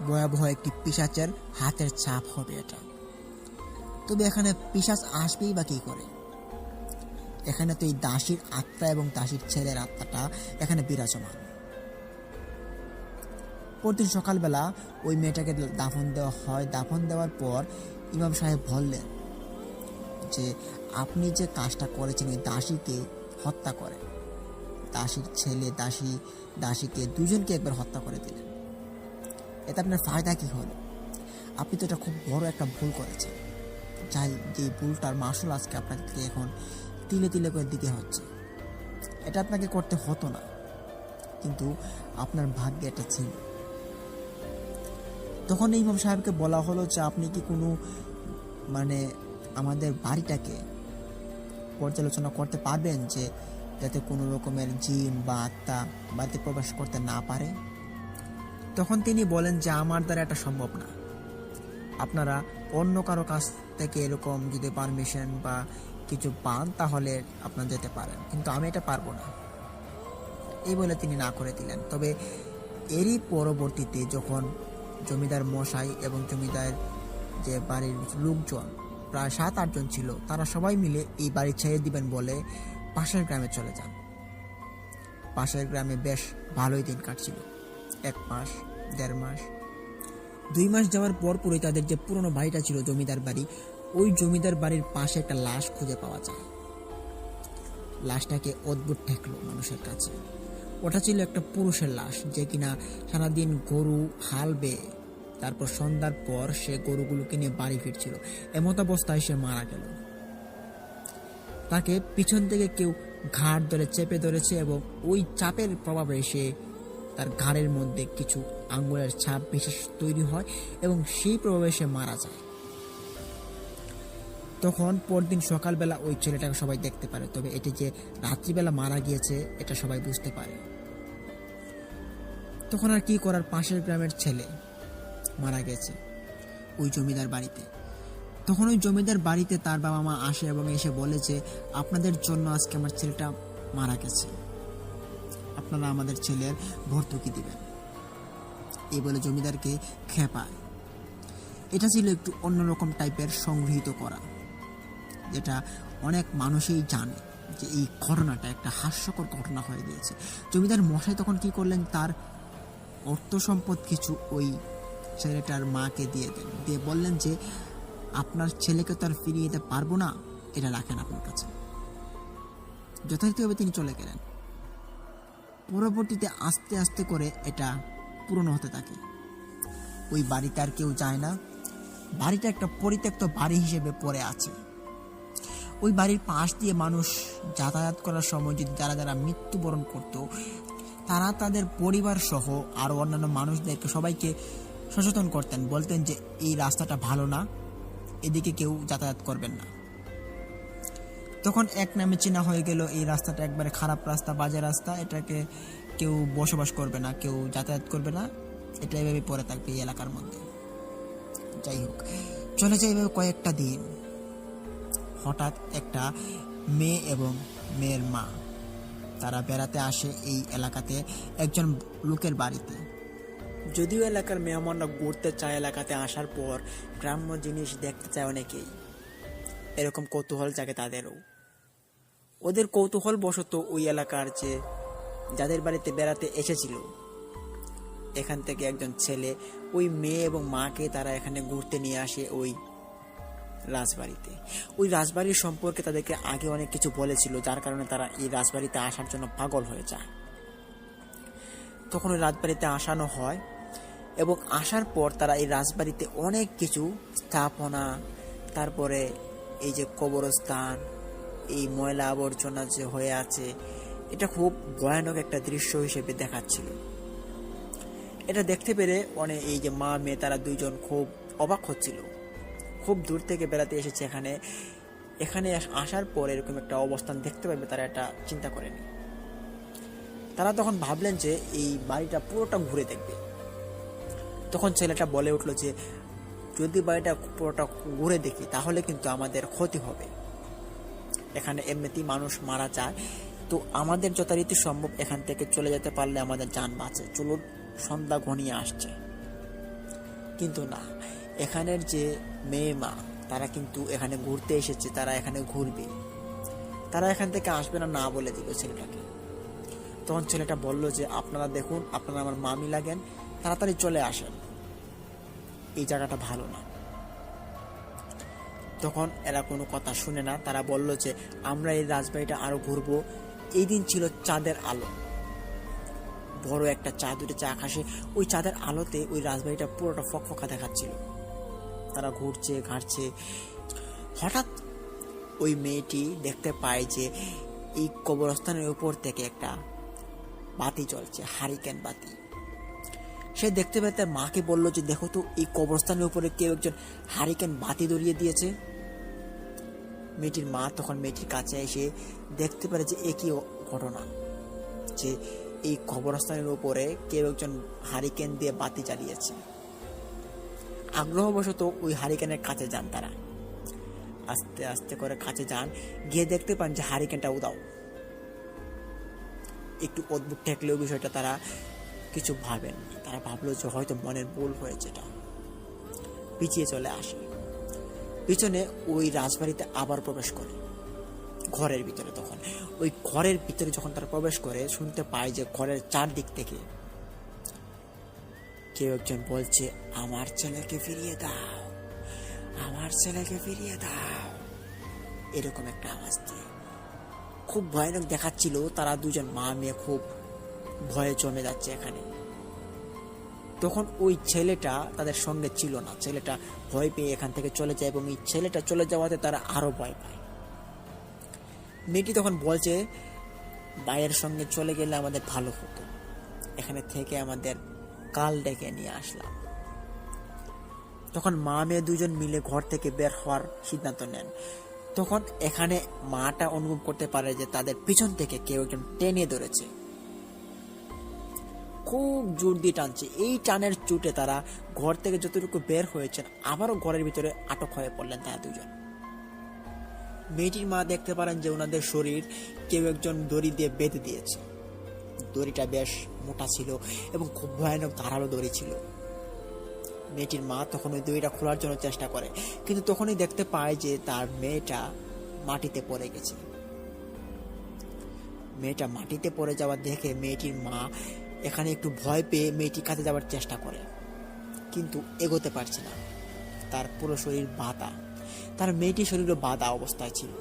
Speaker 1: ভয়াবহ একটি পিশাচের হাতের ছাপ হবে এটা। তবে এখানে পিশাচ আসবেই বা কি করে? এখানে তো এই দাসীর আত্মা এবং দাসীর ছেলের আত্মাটা এখানে বিরাজমান। পরদিন সকালবেলা ওই মেয়েটাকে দাফন দেওয়া হয়। দাফন দেওয়ার পর ইমাম সাহেব বললেন যে আপনি যে কাজটা করেছেন ওই দাসীকে হত্যা করেন, দাসীর ছেলে দাসীকে দুজনকে একবার হত্যা করে দিলেন, এতে আপনার ফায়দা কি হলো? আপনি তো এটা খুব বড় একটা ভুল করেছেন। চাই যে ভুলটার মাসুল আজকে আপনাকে এখন তিলে তিলে করে দিতে হচ্ছে। এটা আপনাকে করতে হতো না, কিন্তু আপনার ভাগ্যে এটা ছিল। তখন ইমাম সাহেবকে বলা হলো যে আপনি কি কোনো আমাদের বাড়িটাকে পর্যালোচনা করতে পারবেন যে যাতে কোনো রকমের জিন বা আত্মা বাড়িতে প্রবেশ করতে না পারে? তখন তিনি বলেন যে আমার দ্বারা এটা সম্ভব না, আপনারা অন্য কারো কাছ থেকে এরকম যদি পারমিশন বা কিছু পান তাহলে আপনারা যেতে পারেন, কিন্তু আমি এটা পারবো না। এই বলে তিনি না করে দিলেন। তবে এরই পরবর্তীতে যখন জমিদার মশাই এবং জমিদার যে বাড়ির লোকজন প্রায় 7-8 জন ছিল, তারা সবাই মিলে এই বাড়ি ছেড়ে দিবেন বলে পাশের গ্রামে চলে যান। পাশের গ্রামে বেশ ভালোই দিন কাটছিল, 1 মাস 1.5 মাস 2 মাস যাওয়ার পরই তাদের যে পুরনো বাড়িটা ছিল জমিদার বাড়ি, ওই জমিদার বাড়ির পাশে একটা লাশ খুঁজে পাওয়া যায়। লাশটাকে অদ্ভুত ঠেকলো মানুষের কাছে। ওটা ছিল একটা পুরুষের লাশ, যে কিনা সারাদিন গরু হাল বেয়ে তারপর সন্ধ্যার পর সে গরুগুলোকে নিয়ে বাড়ি ফিরছিল। এমত অবস্থায় সে মারা গেল। তাকে পিছন থেকে কেউ ঘাড় ধরে চেপে ধরেছে এবং ওই চাপের প্রভাবে সে তার ঘাড়ের মধ্যে কিছু আঙ্গুলের ছাপ বিশেষ তৈরি হয় এবং সেই প্রভাবে সে মারা যায়। তখন পরদিন সকালবেলা ওই ছেলেটাকে সবাই দেখতে পারে, তবে এটি যে রাত্রিবেলা মারা গিয়েছে এটা সবাই বুঝতে পারে। তখন আর কি করার, পাশের গ্রামের ছেলে মারা গেছে ওই জমিদার বাড়িতে। তখন ওই জমিদার বাড়িতে তার বাবা মা আসে এবং এসে বলে যে আপনাদের জন্য আজকে আমার ছেলেটা মারা গেছে, আপনারা আমাদের ছেলের ভর্তুকি দিবেন। এই বলে জমিদারকে খেপায়। এটা ছিল একটু অন্যরকম টাইপের সংগৃহীত করা, যেটা অনেক মানুষই জানে যে এই ঘটনাটা একটা হাস্যকর ঘটনা হয়ে গিয়েছে। জমিদার মশাই তখন কি করলেন, তার অর্থ সম্পদ কিছু ওই ছেলেটার মাকে দিয়ে দেন, দিয়ে বললেন যে আপনার ছেলেকে তো আর ফিরিয়ে দিতে পারবো না, এটা রাখেন আপনার কাছে। যথারীতিভাবে তিনি চলে গেলেন। পরবর্তীতে আস্তে আস্তে করে এটা পূরণ হতে থাকে। ওই বাড়িতে আর কেউ যায় না, বাড়িটা একটা পরিত্যক্ত বাড়ি হিসেবে পড়ে আছে। ওই বাড়ির পাশ দিয়ে মানুষ যাতায়াত করার সময় যদি যারা যারা মৃত্যুবরণ করত, তারা তাদের পরিবার সহ আরও অন্যান্য মানুষদেরকে সবাইকে সচেতন করতেন, বলতেন যে এই রাস্তাটা ভালো না, এদিকে কেউ যাতায়াত করবেন না। তখন এক নামে চেনা হয়ে গেল এই রাস্তাটা একবারে খারাপ রাস্তা, বাজে রাস্তা, এটাকে কেউ বসবাস করবে না, কেউ যাতায়াত করবে না, এটা এভাবে পড়ে থাকবে এই এলাকার মধ্যে। যাই হোক, চলে যায় এভাবে কয়েকটা দিন। হঠাৎ একটা মেয়ে এবং মেয়ের মা তারা বেড়াতে আসে এই এলাকাতে একজন লোকের বাড়িতে। যদিও এলাকার মেহমানরা ঘুরতে চায়, এলাকাতে আসার পর গ্রাম্য জিনিস দেখতে চায় অনেকেই, এরকম কৌতূহল জাগে তাদেরও। ওদের কৌতূহল বশত ওই এলাকার যে যাদের বাড়িতে বেড়াতে এসেছিল, এখান থেকে একজন ছেলে ওই মেয়ে এবং মাকে তারা এখানে ঘুরতে নিয়ে আসে ওই রাজবাড়িতে। ওই রাজবাড়ির সম্পর্কে তাদেরকে আগে অনেক কিছু বলেছিল, যার কারণে তারা এই রাজবাড়িতে আসার জন্য পাগল হয়ে যায়। তখন ওই রাজবাড়িতে আসানো হয় এবং আসার পর তারা এই রাজবাড়িতে অনেক কিছু স্থাপনা, তারপরে এই যে কবরস্থান, এই ময়লা আবর্জনা যে হয়ে আছে, এটা খুব ভয়ানক একটা দৃশ্য হিসেবে দেখাচ্ছিল। এটা দেখতে পেরে অনেক এই যে মা মেয়ে তারা দুইজন খুব অবাক হচ্ছিল। খুব দূর থেকে বেড়াতে এসেছে এখানে, এখানে আসার পর এরকম একটা অবস্থান দেখতে পাবে তারা এটা চিন্তা করেনি। তারা তখন ভাবলেন যে এই বাড়িটা পুরোটা ঘুরে দেখবে। তখন ছেলেটা বলে উঠলো যে যদি বাড়িটা পুরোটা ঘুরে দেখি তাহলে কিন্তু আমাদের ক্ষতি হবে, এখানে এমনিতেই মানুষ মারা যায়, তো আমাদের যথারীতি সম্ভব এখান থেকে চলে যেতে পারলে আমাদের জান বাঁচে, চলুন সন্ধ্যা ঘনিয়ে আসছে। কিন্তু না, এখানের যে মেয়ে মা তারা কিন্তু এখানে ঘুরতে এসেছে, তারা এখানে ঘুরবে, তারা এখান থেকে আসবে না, না বলে দিল ছেলেটাকে। তখন ছেলেটা বলল যে আপনারা দেখুন, আপনারা আমার মামি লাগেন, তাড়াতাড়ি চলে আসেন, এই জায়গাটা ভালো না। তখন এরা কোনো কথা শুনে না, তারা বলল যে আমরা এই রাজবাড়িটা আরো ঘুরবো। এই দিন ছিল চাঁদের আলো, বড় একটা চাঁদ উঠেছে আকাশে, ওই চাঁদের আলোতে ওই রাজবাড়িটা পুরোটা ফকফকা দেখাচ্ছিল। তারা ঘুরছে ঘাটছে, হঠাৎ ওই মেয়েটি দেখতে পায় যে এই কবরস্থানের উপর থেকে একটা বাতি জ্বলছে, হারিকেন বাতি। সে দেখতে পেয়ে তার মাকে বলল যে দেখো তো, এই কবরস্থানের উপরে কেউ একজন হারিকেন বাতি ধরিয়ে দিয়েছে। মেয়েটির মা তখন মেয়েটির কাছে এসে দেখতে পারে যে একই ঘটনা, যে এই কবরস্থানের উপরে কেউ একজন হারিকেন দিয়ে বাতি জ্বালিয়েছে। আগ্রহবশত ওই হারিকেনের কাছে যান তারা, আস্তে আস্তে করে কাছে যান, গিয়ে দেখতে পান যে হারিকেনটা উদাও। একটু অদ্ভুত ঠেকলেও বিষয়টা তারা কিছু ভাবেন, তারা ভাবলো যে হয়তো মনের ভুল হয়েছে, এটা পিছিয়ে চলে আসে। পিছনে ওই রাজবাড়িতে আবার প্রবেশ করে ঘরের ভিতরে। তখন ওই ঘরের ভিতরে যখন তারা প্রবেশ করে, শুনতে পায় যে ঘরের চারদিক থেকে কেউ একজন বলছে আমার ছেলেকে ফিরিয়ে দাও, আমার ছেলেকে ফিরিয়ে দাও, এরকম একটা আওয়াজ দিয়ে। খুব ভয়ানক দেখাচ্ছিল। তারা দুজন মা মেয়ে খুব ভয়ে জমে যাচ্ছে এখানে। তখন ওই ছেলেটা তাদের সঙ্গে ছিল না, ছেলেটা ভয় পেয়ে এখান থেকে চলে যায় এবং এই ছেলেটা চলে যাওয়াতে তারা আরো ভয় পায়। মেয়েটি তখন বলছে ভাইয়ের সঙ্গে চলে গেলে আমাদের ভালো হতো, এখানে থেকে আমাদের কাল ডেকে নিয়ে আসলাম। তখন মা মেয়ে দুজন মিলে ঘর থেকে বের হওয়ার সিদ্ধান্ত নেন। তখন এখানে মাটা অনুভব করতে পারে যে তাদের পিছন থেকে কেউ একজন টেনে ধরেছে, খুব জোর দিয়ে টানছে। এই টানের চোটে তারা ঘর থেকে যতটুকু বের হয়েছেন আবারও ঘরের ভিতরে আটক হয়ে পড়লেন তারা দুজন। মেয়েটির মা দেখতে পারেন যে ওনাদের শরীর কেউ একজন দড়ি দিয়ে বেঁধে দিয়েছে। দড়িটা বেশ মোটা ছিল এবং খুব ভয়ানক ধারালো দড়ি ছিল। মেয়েটির মা তখন ওই দড়িটা খোলার জন্য চেষ্টা করে, কিন্তু তখনই দেখতে পায় যে তার মেয়েটা মাটিতে পড়ে গেছে। মেয়েটা মাটিতে পড়ে যাওয়া দেখে মেয়েটির মা এখানে একটু ভয় পেয়ে মেয়েটির কাছে যাওয়ার চেষ্টা করে, কিন্তু এগোতে পারছে না। তার পুরো শরীর বাঁধা, তার মেয়েটির শরীরও বাঁধা অবস্থায় ছিল।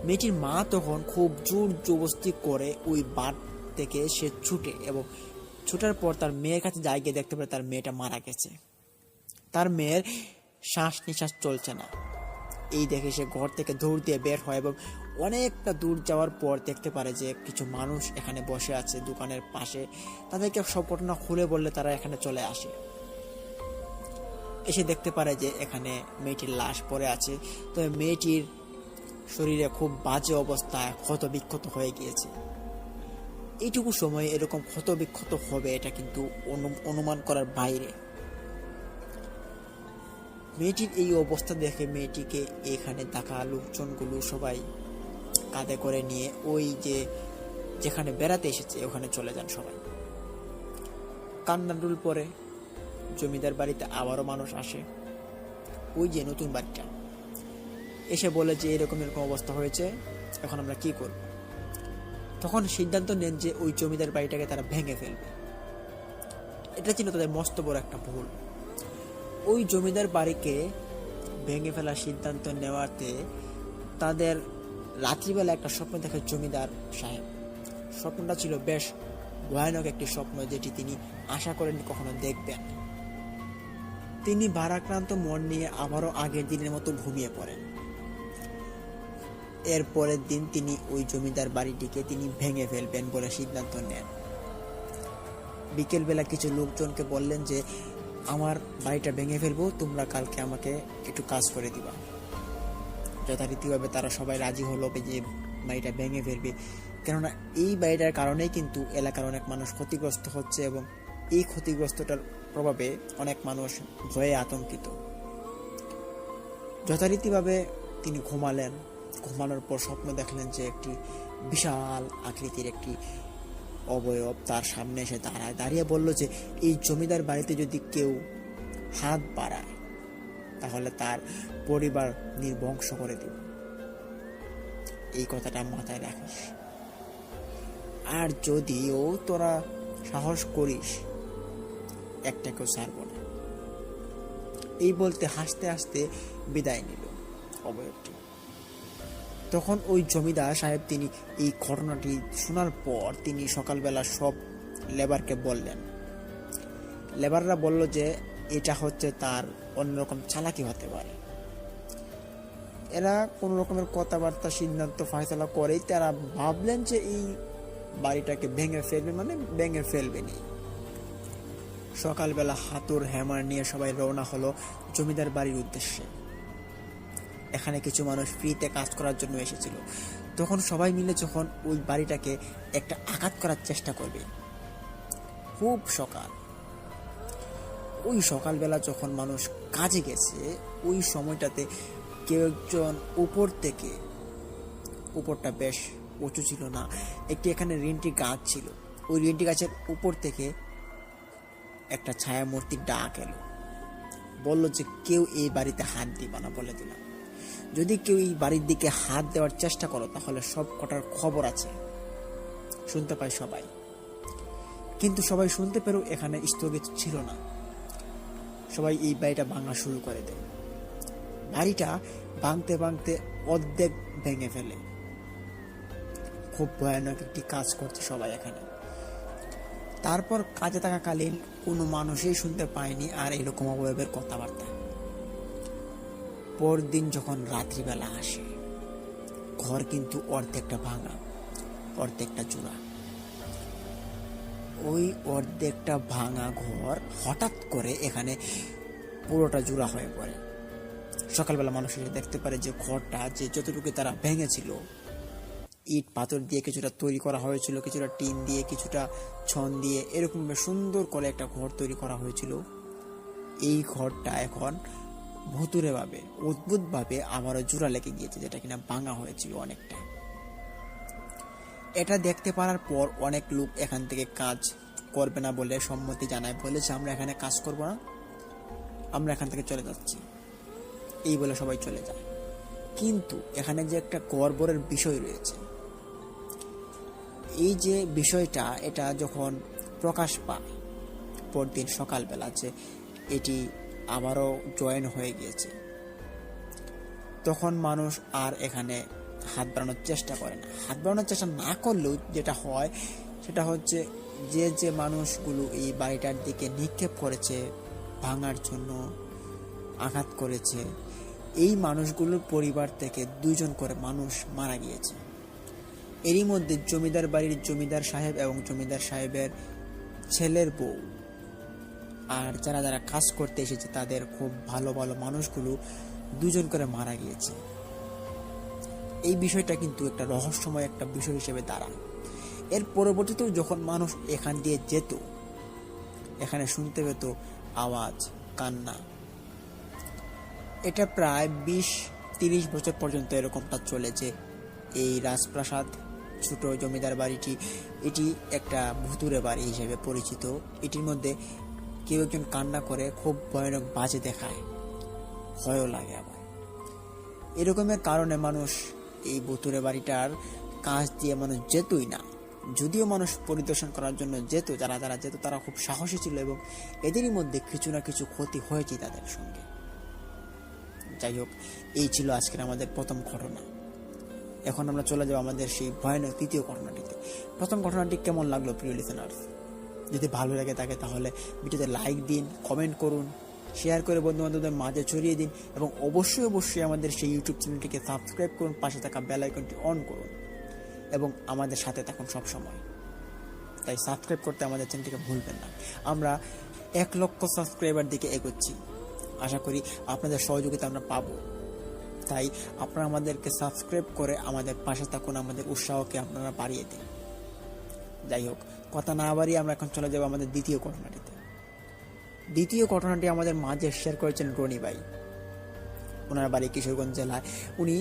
Speaker 1: মেয়েটির মা তখন খুব জোর জবরদস্তি করে ওই বাঁধ থেকে সে ছুটে, এবং ছুটার পর তার মেয়ের কাছে যায়, গিয়ে দেখতে পারে তার মেয়েটা মারা গেছে। তার মেয়ের শ্বাস নিঃশ্বাস চলছে না। এই দেখে সে ঘর থেকে দৌড় দিয়ে বের হয় এবং অনেকটা দূর যাওয়ার পর দেখতে পারে যে কিছু মানুষ এখানে বসে আছে দোকানের পাশে। তাদেরকে সব ঘটনা খুলে বললে তারা এখানে চলে আসে। এসে দেখতে পারে যে এখানে মেয়েটির লাশ পড়ে আছে, তবে মেয়েটির শরীরে খুব বাজে অবস্থায় ক্ষত বিক্ষত হয়ে গিয়েছে। এইটুকু সময়ে এরকম ক্ষত বিক্ষত হবে এটা কিন্তু অনুমান করার বাইরে। মেয়েটির এই অবস্থা দেখে মেয়েটিকে এখানে থাকা লোকজনগুলো সবাই কাঁধে করে নিয়ে ওই যে যেখানে বেড়াতে এসেছে ওখানে চলে যান সবাই। কান্নাডুল পরে জমিদার বাড়িতে আবারও মানুষ আসে, ওই যে নতুন বাড়িটা, এসে বলে যে এরকম এরকম অবস্থা হয়েছে, এখন আমরা কি করব। তখন সিদ্ধান্ত নেন যে ওই জমিদার বাড়িটাকে তারা ভেঙে ফেলবে। এটা ছিল তাদের মস্ত বড় একটা ভুল। ওই জমিদার বাড়িকে ভেঙে ফেলার সিদ্ধান্ত নেওয়াতে তাদের রাত্রিবেলা একটা স্বপ্ন দেখে জমিদার সাহেব। স্বপ্নটা ছিল বেশ ভয়ানক একটি স্বপ্ন, যেটি তিনি আশা করেন কখনো দেখবেন। তিনি ভারাক্রান্ত মন নিয়ে আবারও আগের দিনের মতো ঘুমিয়ে পড়েন। এর পরের দিন তিনি ওই জমিদার বাড়িটিকে তিনি ভেঙে ফেলবেন বলে সিদ্ধান্ত নেন। বিকেলবেলা কিছু লোকজনকে বললেন যে আমার বাড়িটা ভেঙে ফেলবো, তোমরা কালকে আমাকে একটু কাজ করে দিবা। যথারীতিভাবে তারা সবাই রাজি হলো যে বাড়িটা ভেঙে ফেলবে, কেননা এই বাড়িটার কারণেই কিন্তু এলাকার অনেক মানুষ ক্ষতিগ্রস্ত হচ্ছে এবং এই ক্ষতিগ্রস্তটার প্রভাবে অনেক মানুষ ভয়ে আতঙ্কিত। যথারীতিভাবে তিনি ঘুমালেন। ঘুমানোর পর স্বপ্ন দেখলেন যে একটি বিশাল আকৃতির একটি অবয়ব তার সামনে এসে দাঁড়িয়ে বলল যে এই জমিদার বাড়িতে যদি কেউ হাত বাড়ায় তাহলে তার পরিবার নির্বংশ করে দেব। এই কথাটা মাথায় রাখিস, আর যদিও তোরা সাহস করিস একটাকেও ছাড়ব না। এই বলতে হাসতে হাসতে বিদায় নিল অবয়বটি। তখন ওই জমিদার সাহেব তিনি এই ঘটনাটি শোনার পর তিনি সকালবেলা সব লেবারকে বললেন। লেবাররা বলল যে এটা হচ্ছে তার অন্যরকম চালাকি হতে পারে। এরা কোন রকমের কথাবার্তা সিদ্ধান্ত ফয়সালা করেই তারা ভাবলেন যে এই বাড়িটাকে ভেঙে ফেলবে, মানে ভেঙে ফেলবেনি। সকালবেলা হাতুড় হ্যামার নিয়ে সবাই রওনা হলো জমিদার বাড়ির উদ্দেশ্যে। এখানে কিছু মানুষ ফ্রিতে কাজ করার জন্য এসেছিল। তখন সবাই মিলে যখন ওই বাড়িটাকে একটা আঘাত করার চেষ্টা করবে, খুব সকাল, ওই সকালবেলা যখন মানুষ কাজে গেছে, ওই সময়টাতে কেউ একজন উপর থেকে, উপরটা বেশ উঁচু ছিল না, একটি এখানে রেন্টি গাছ ছিল, ওই রেন্টি গাছের উপর থেকে একটা ছায়া মূর্তির ডাক এলো। বলল যে কেউ এই বাড়িতে হাত দিবা না, বলে দিলাম। যদি কেউ এই বাড়ির দিকে হাত দেওয়ার চেষ্টা করো তাহলে সব কটার খবর আছে। শুনতে পায় সবাই, কিন্তু সবাই শুনতে পেরেও এখানে স্থগিত ছিল না। সবাই এই বাড়িটা ভাঙা শুরু করে দেয়। বাড়িটা ভাঙতে ভাঙতে অর্ধেক ভেঙে ফেলে। খুব ভয়ানক একটি কাজ করছে সবাই এখানে। তারপর কাজে থাকাকালীন কোনো মানুষই শুনতে পায়নি আর এরকম অবয়বের কথাবার্তা। পরদিন যখন রাত্রিবেলা আসে, ঘর কিন্তু অর্ধেকটা ভাঙা, অর্ধেকটা চূড়া। ওই অর্ধেকটা ভাঙা ঘর হঠাৎ করে এখানে পুরোটা জোড়া হয়ে পড়ে। সকালবেলা মানুষ এসে দেখতে পারে যে ঘরটা যে যতটুকু তারা ভেঙেছিল, ইট পাথর দিয়ে কিছুটা তৈরি করা হয়েছিল, কিছুটা টিন দিয়ে, কিছুটা ছন দিয়ে, এরকম সুন্দর করে একটা ঘর তৈরি করা হয়েছিল। এই ঘরটা এখন ভুতুরে ভাবে, অদ্ভুত ভাবে আবারও জোড়া লেগে গিয়েছে, যেটা কিনা ভাঙা হয়েছিল অনেকটা। এটা দেখতে পারার পর অনেক লোক এখান থেকে কাজ করবে না বলে সম্মতি জানায়, বলেছে আমরা এখানে কাজ করব না, আমরা এখান থেকে চলে যাচ্ছি। এই বলে সবাই চলে যায়। কিন্তু এখানে যে একটা গড়বড়ের বিষয় রয়েছে, এই যে বিষয়টা, এটা যখন প্রকাশ পায় পরদিন সকালবেলা যে এটি আবারও জয়েন হয়ে গিয়েছে, তখন মানুষ আর এখানে হাত বাড়ানোর চেষ্টা করে না। হাত বাড়ানোর চেষ্টা না করলেও যেটা হয় সেটা হচ্ছে যে যে মানুষগুলো এই বাড়িটার দিকে নিক্ষেপ করেছে, ভাঙার জন্য আঘাত করেছে, এই মানুষগুলোর পরিবার থেকে 2 জন করে মানুষ মারা গিয়েছে। এরই মধ্যে জমিদার বাড়ির জমিদার সাহেব এবং জমিদার সাহেবের ছেলের বউ আর যারা যারা কাজ করতে এসেছে তাদের খুব ভালো ভালো মানুষগুলো 2 জন করে মারা গিয়েছে। এই বিষয়টা কিন্তু একটা রহস্যময় একটা বিষয় হিসেবে দাঁড়ায়। এর পরবর্তীতেও যখন মানুষ এখান দিয়ে যেত, এখানে শুনতে পেত আওয়াজ, কান্না। এটা প্রায় 20-30 বছর পর্যন্ত এরকমটা চলেছে। এই রাজপ্রাসাদ ছোট জমিদার বাড়িটি, এটি একটা ভুতুরে বাড়ি হিসেবে পরিচিত। এটির মধ্যে কেউ একজন কান্না করে খুব ভয়ানক বাজে দেখায়, ভয়ও লাগে। আবার এরকমের কারণে মানুষ এই ভুতুরে বাড়িটার কাছ দিয়ে মানুষ যেতই না। যদিও মানুষ পরিদর্শন করার জন্য যেত, যারা যারা যেত তারা খুব সাহসী ছিল এবং এদেরই মধ্যে কিছু না কিছু ক্ষতি হয়েছে তাদের সঙ্গে। যাই হোক, এই ছিল আজকের আমাদের প্রথম ঘটনা। এখন আমরা চলে যাবো আমাদের সেই ভয়ানক তৃতীয় ঘটনাটিতে। প্রথম ঘটনাটি কেমন লাগলো প্রিয় লিসেনার্স? যদি ভালো লাগে থাকে তাহলে ভিডিওতে লাইক দিন, কমেন্ট করুন, শেয়ার করে বন্ধুবান্ধবদের মাঝে ছড়িয়ে দিন এবং অবশ্যই আমাদের সেই ইউটিউব চ্যানেলটিকে সাবস্ক্রাইব করুন, পাশে থাকা বেল আইকনটি অন করুন এবং আমাদের সাথে থাকুন সবসময়। তাই সাবস্ক্রাইব করতে আমাদের চ্যানেলটিকে ভুলবেন না। আমরা 1 লক্ষ সাবস্ক্রাইবার দিকে এগোচ্ছি, আশা করি আপনাদের সহযোগিতা আমরা পাবো। তাই আপনারা আমাদেরকে সাবস্ক্রাইব করে আমাদের পাশে থাকুন, আমাদের উৎসাহকে আপনারা বাড়িয়ে দিন। যাই হোক, কথা না বাড়িয়ে আমরা এখন চলে যাবো আমাদের দ্বিতীয় ঘটনাটিতে। দ্বিতীয় ঘটনাটি আমাদের মাঝে শেয়ার করেছেন রনি ভাই। ওনার বাড়ি কিশোরগঞ্জ জেলায়। উনি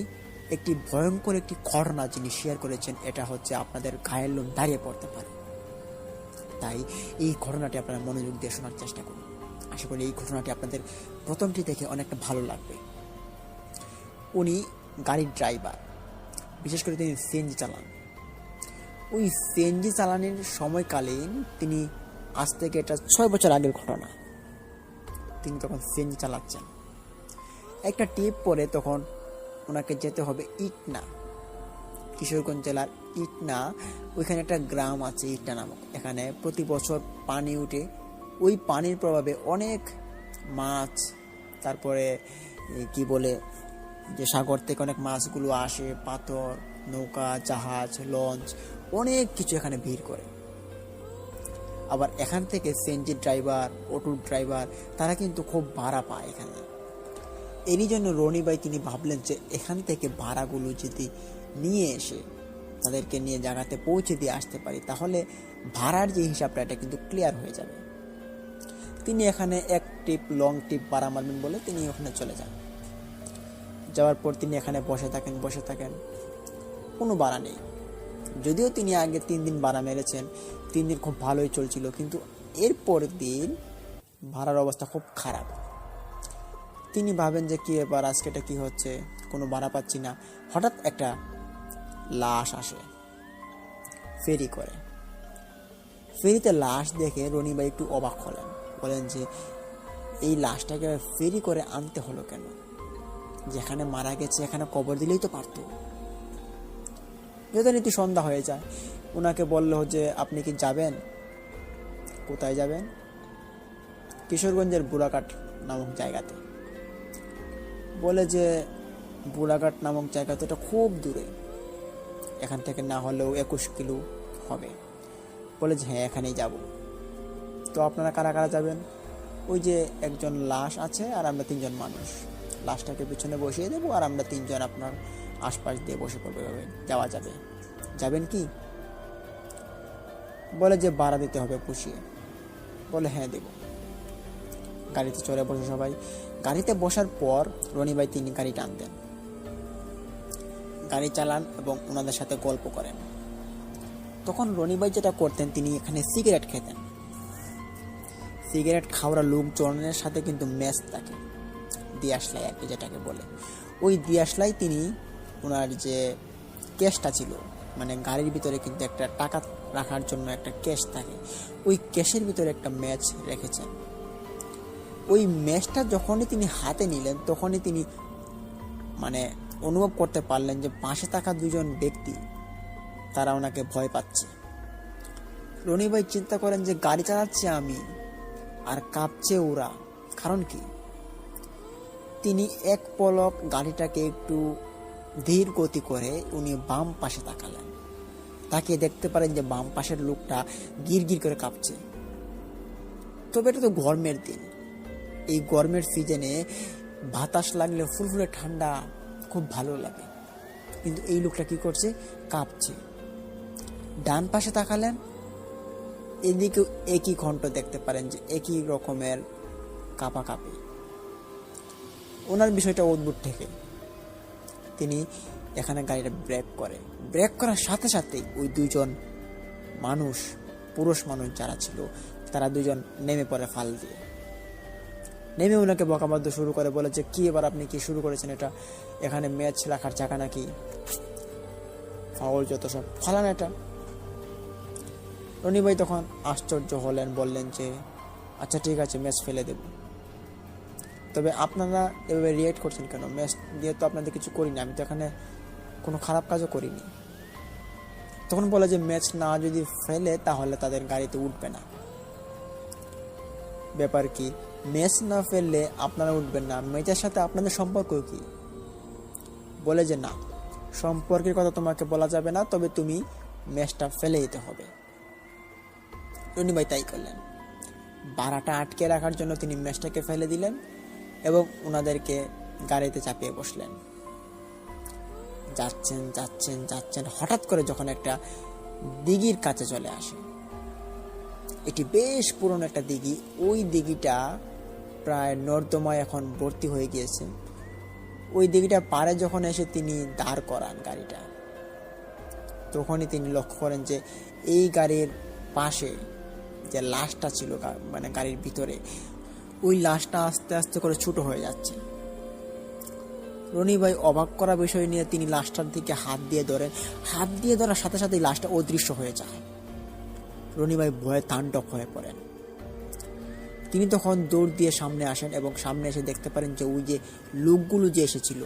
Speaker 1: একটি ভয়ঙ্কর একটি ঘটনা যিনি শেয়ার করেছেন, এটা হচ্ছে আপনাদের গায়ের লোম দাঁড়িয়ে পড়তে পারে। তাই এই ঘটনাটি আপনারা মনোযোগ দিয়ে শোনার চেষ্টা করুন। আশা করি এই ঘটনাটি আপনাদের প্রথমটি দেখে অনেকটা ভালো লাগবে। উনি গাড়ির ড্রাইভার, বিশেষ করে তিনি সিএনজি চালান। ওই সিএনজি চালানোর সময়কালীন তিনি, আজ থেকে এটা 6 বছর আগের ঘটনা, তিনি তখন সিএনজি চালাচ্ছেন। একটা টিপ পরে তখন ওনাকে যেতে হবে ইটনা, কিশোরগঞ্জ জেলার ইটনা। ওইখানে একটা গ্রাম আছে ইটনা নামক। এখানে প্রতি বছর পানি উঠে, ওই পানির প্রভাবে অনেক মাছ, তারপরে কি বলে যে সাগর থেকে অনেক মাছগুলো আসে, পাথর, নৌকা, জাহাজ, লঞ্চ, অনেক কিছু এখানে ভিড় করে। আবার এখান থেকে সিএনজি ড্রাইভার, অটো ড্রাইভার তারা কিন্তু খুব ভাড়া পায় এখানে। এরই জন্য রনি ভাই তিনি ভাবলেন যে এখান থেকে ভাড়াগুলো যদি নিয়ে এসে তাদেরকে নিয়ে জায়গাতে পৌঁছে দিয়ে আসতে পারি, তাহলে ভাড়ার যে হিসাবটা এটা কিন্তু ক্লিয়ার হয়ে যাবে। তিনি এখানে এক ট্রিপ, লং ট্রিপ ভাড়া মারবেন বলে তিনি ওখানে চলে যান। যাওয়ার পর তিনি এখানে বসে থাকেন, কোনো ভাড়া নেই। যদিও তিনি আগে 3 দিন ভাড়া মেরেছেন, 3 দিন খুব ভালোই চলছিল, কিন্তু এরপর দিন ভাড়ার অবস্থা খুব খারাপ। তিনি ভাবেন যে কি এবার আজকে এটা কি হচ্ছে, কোনো ভাড়া পাচ্ছি না। হঠাৎ একটা লাশ আসে ফেরি করে। ফেরিতে লাশ দেখে রনি ভাই একটু অবাক হলেন, বলেন যে এই লাশটাকে ফেরি করে আনতে হলো কেন? যেখানে মারা গেছে এখানে কবর দিলেই তো পারতো। যথারীতি সন্ধ্যা হয়ে যায়। ওনাকে বলল যে আপনি কি যাবেন? কোথায় যাবেন? কিশোরগঞ্জের বুড়াঘাট নামক জায়গাতে। বলে যে বুড়াঘাট নামক জায়গা তো এটা খুব দূরে, এখান থেকে না হলেও 21 কিলো হবে। বলে যে হ্যাঁ, এখানেই যাব। তো আপনারা কারা কারা যাবেন? ওই যে একজন লাশ আছে আর আমরা 3 জন মানুষ, লাশটাকে পিছনে বসিয়ে দেবো আর আমরা 3 জন আপনার আশপাশ দিয়ে বসে পড়বে, যাওয়া যাবে। যাবেন কি? বলে যে ভাড়া দিতে হবে পুষিয়ে। বলে হ্যাঁ দেব। গাড়িতে চড়ে বসে সবাই। গাড়িতে বসার পর রনি ভাই তিনি গাড়ি টান দেন, গাড়ি চালান এবং ওনাদের সাথে গল্প করেন। তখন রনি ভাই যেটা করতেন, তিনি এখানে সিগারেট খেতেন। সিগারেট খাওয়ার লোকজনের সাথে কিন্তু ম্যাচ থাকে, দিয়াশলাই আর কি যেটাকে বলে। ওই দিয়াশলাই তিনি ওনার যে ক্যাশটা ছিল, মানে গাড়ির ভিতরে কিন্তু একটা টাকা রাখার জন্য একটা ক্যাশ থাকে, ওই ক্যাশের ভিতরে একটা ম্যাচ রেখেছেন। ওই ম্যাচটা যখনই তিনি হাতে নিলেন, তখনই তিনি মানে অনুভব করতে পারলেন যে পাশে থাকা 2 জন ব্যক্তি তারা ওনাকে ভয় পাচ্ছে। রনি ভাই চিন্তা করেন যে গাড়ি চালাচ্ছে আমি আর কাঁপছে ওরা, কারণ কি? তিনি এক পলক গাড়িটাকে একটু ধীর গতি করে উনি বাম পাশে তাকালেন। তাকে দেখতে পারেন যে বাম পাশের লোকটা গিরগির করে কাঁপছে। তবে এটা তো গরমের দিন, এই গরমের সিজনে বাতাস লাগলে ফুলফুলে ঠান্ডা খুব ভালো লাগে, কিন্তু এই লোকটা কি করছে? কাঁপছে। ডান পাশে তাকালেন, এদিকেও একই ঘন্ট দেখতে পারেন যে একই রকমের কাঁপাকাঁপি। ওনার বিষয়টা অদ্ভুত থেকে তিনি এখানে গাড়িটা ব্রেক করার সাথে সাথে ওই 2 জন মানুষ, পুরুষ মানুষ যারা ছিল, তারা 2 জন নেমে পড়ে ফাল দিয়ে। নেমে ওনাকে বকাবাদ্য শুরু করে, বলে যে কি এবার আপনি কি শুরু করেছেন? এটা এখানে ম্যাচ রাখার জায়গা নাকি? ফাউল যত সব ফালান এটা। রনি ভাই তখন আশ্চর্য হলেন, বললেন যে আচ্ছা ঠিক আছে, ম্যাচ ফেলে দেব। তবে আপনারা এভাবে রিয়েক্ট করছেন কেন? ম্যাচ দিয়ে তো আপনাদের কিছু করি না, আমি তো এখানে কোনো খারাপ কাজও করিনি। তখন বলে যে ম্যাচ না যদি ফেলে তাহলে তাদের গাড়িতে উঠবে না। ব্যাপার কি, ম্যাচ না ফেললে আপনারা উঠবেন না, ম্যাচের সাথে আপনাদের সম্পর্ক কি? বলে যে না, সম্পর্কের কথা তোমাকে বলা যাবে না, তবে তুমি ম্যাচটা ফেলে দিতে হবে। রনি ভাই তাই করলেন। ভাড়াটা আটকে রাখার জন্য তিনি ম্যাচটাকে ফেলে দিলেন এবং ওনাদেরকে গাড়িতে চাপিয়ে বসলেন। যাচ্ছেন যাচ্ছেন যাচ্ছেন, হঠাৎ করে যখন একটা দিঘির কাছে চলে আসে, এটি বেশ পুরনো একটা দিঘি, ওই দিঘিটা প্রায় নর্দমায় এখন ভর্তি হয়ে গিয়েছে। ওই দিঘিটা পারে যখন এসে তিনি দাঁড় করান গাড়িটা, তখনই তিনি লক্ষ্য করেন যে এই গাড়ির পাশে যে লাশটা ছিল মানে গাড়ির ভিতরে, ওই লাশটা আস্তে আস্তে করে ছোট হয়ে যাচ্ছে। রনি ভাই অবাক করা বিষয় নিয়ে তিনি লাশটার দিকে হাত দিয়ে ধরেন, হাত দিয়ে ধরার সাথে সাথে লাশটা অদৃশ্য হয়ে যায়। রনি ভাই ভয়ে তাণ্ডব হয়ে পড়েন। তিনি তখন দৌড় দিয়ে সামনে আসেন এবং সামনে এসে দেখতে পারেন যে ওই যে লোকগুলো যে এসেছিল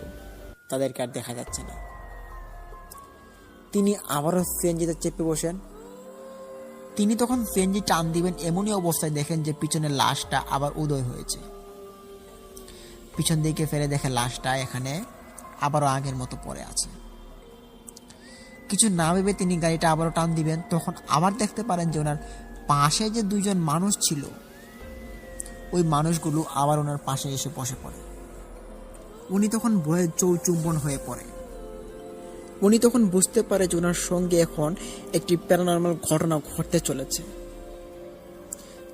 Speaker 1: তাদেরকে আর দেখা যাচ্ছে না। তিনি আবারও সিএনজিতে চেপে বসেন। তিনি তখন সিএনজি টান দিবেন, এমনই অবস্থায় দেখেন যে পিছনের লাশটা আবার উদয় হয়েছে। পিছন দিকে ফেলে দেখে লাশটা এখানে আবারও আগের মতো পড়ে আছে। কিছু না ভেবে তিনি গাড়িটা আবারও টান দিবেন, তখন আবার দেখতে পারেন যে ওনার পাশে যে দুইজন মানুষ ছিল, ওই মানুষগুলো আবার ওনার পাশে এসে বসে পড়ে। উনি তখন ভয়ে চৌচুম্বন হয়ে পড়ে। উনি তখন বুঝতে পারে যে ওনার সঙ্গে এখন একটি প্যারানর্মাল ঘটনা ঘটতে চলেছে।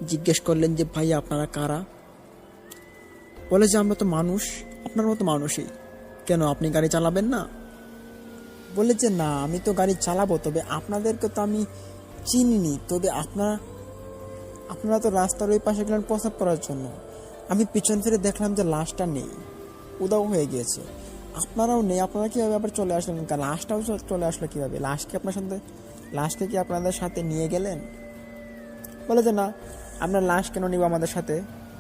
Speaker 1: জিজ্ঞেস করলেন যে ভাই আপনারা কারা? বলে যে আমরা তো মানুষ, আপনার মতো মানুষই। কেন, আপনি গাড়ি চালাবেন না? বলে যে না, আমি তো গাড়ি চালাবো, তবে আপনাদেরকে তো আমি চিনিনি, তবে আপনারা তো রাস্তার ওই পাশে গেলেন প্রস্রাব করার জন্য, আমি পিছন ফিরে দেখলাম যে লাশটা নেই, উদাও হয়ে গিয়েছে। আপনারাও নেই, আপনারা কিভাবে আবার চলে আসলেন? লাশটাও চলে আসলো কিভাবে? লাশকে কি আপনাদের সাথে নিয়ে গেলেন? বলে যে না, আমরা লাশ কেন নিব আমাদের সাথে?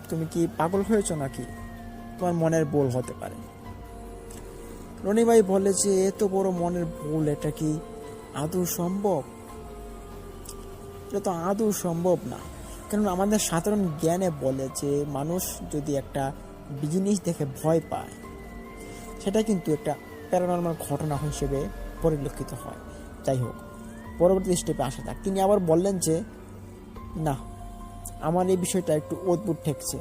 Speaker 1: তুমি কি পাগল হয়েছো নাকি? তোমার মনের ভুল হতে পারে। রনি ভাই বলে যে এত বড় মনের ভুল, এটা কি আদৌ সম্ভব? এটা তো আদৌ সম্ভব না। কারণ আমাদের সাধারণ জ্ঞানে বলে যে মানুষ যদি একটা জিনিস দেখে ভয় পায়, সেটা কিন্তু একটা প্যারানর্মাল ঘটনা হিসেবে পরিলক্ষিত হয়। যাই হোক, পরবর্তী স্টেপে আসা যাক। তিনি আবার বললেন যে না, আমার এই বিষয়টা একটু অদ্ভুত ঠেকছে,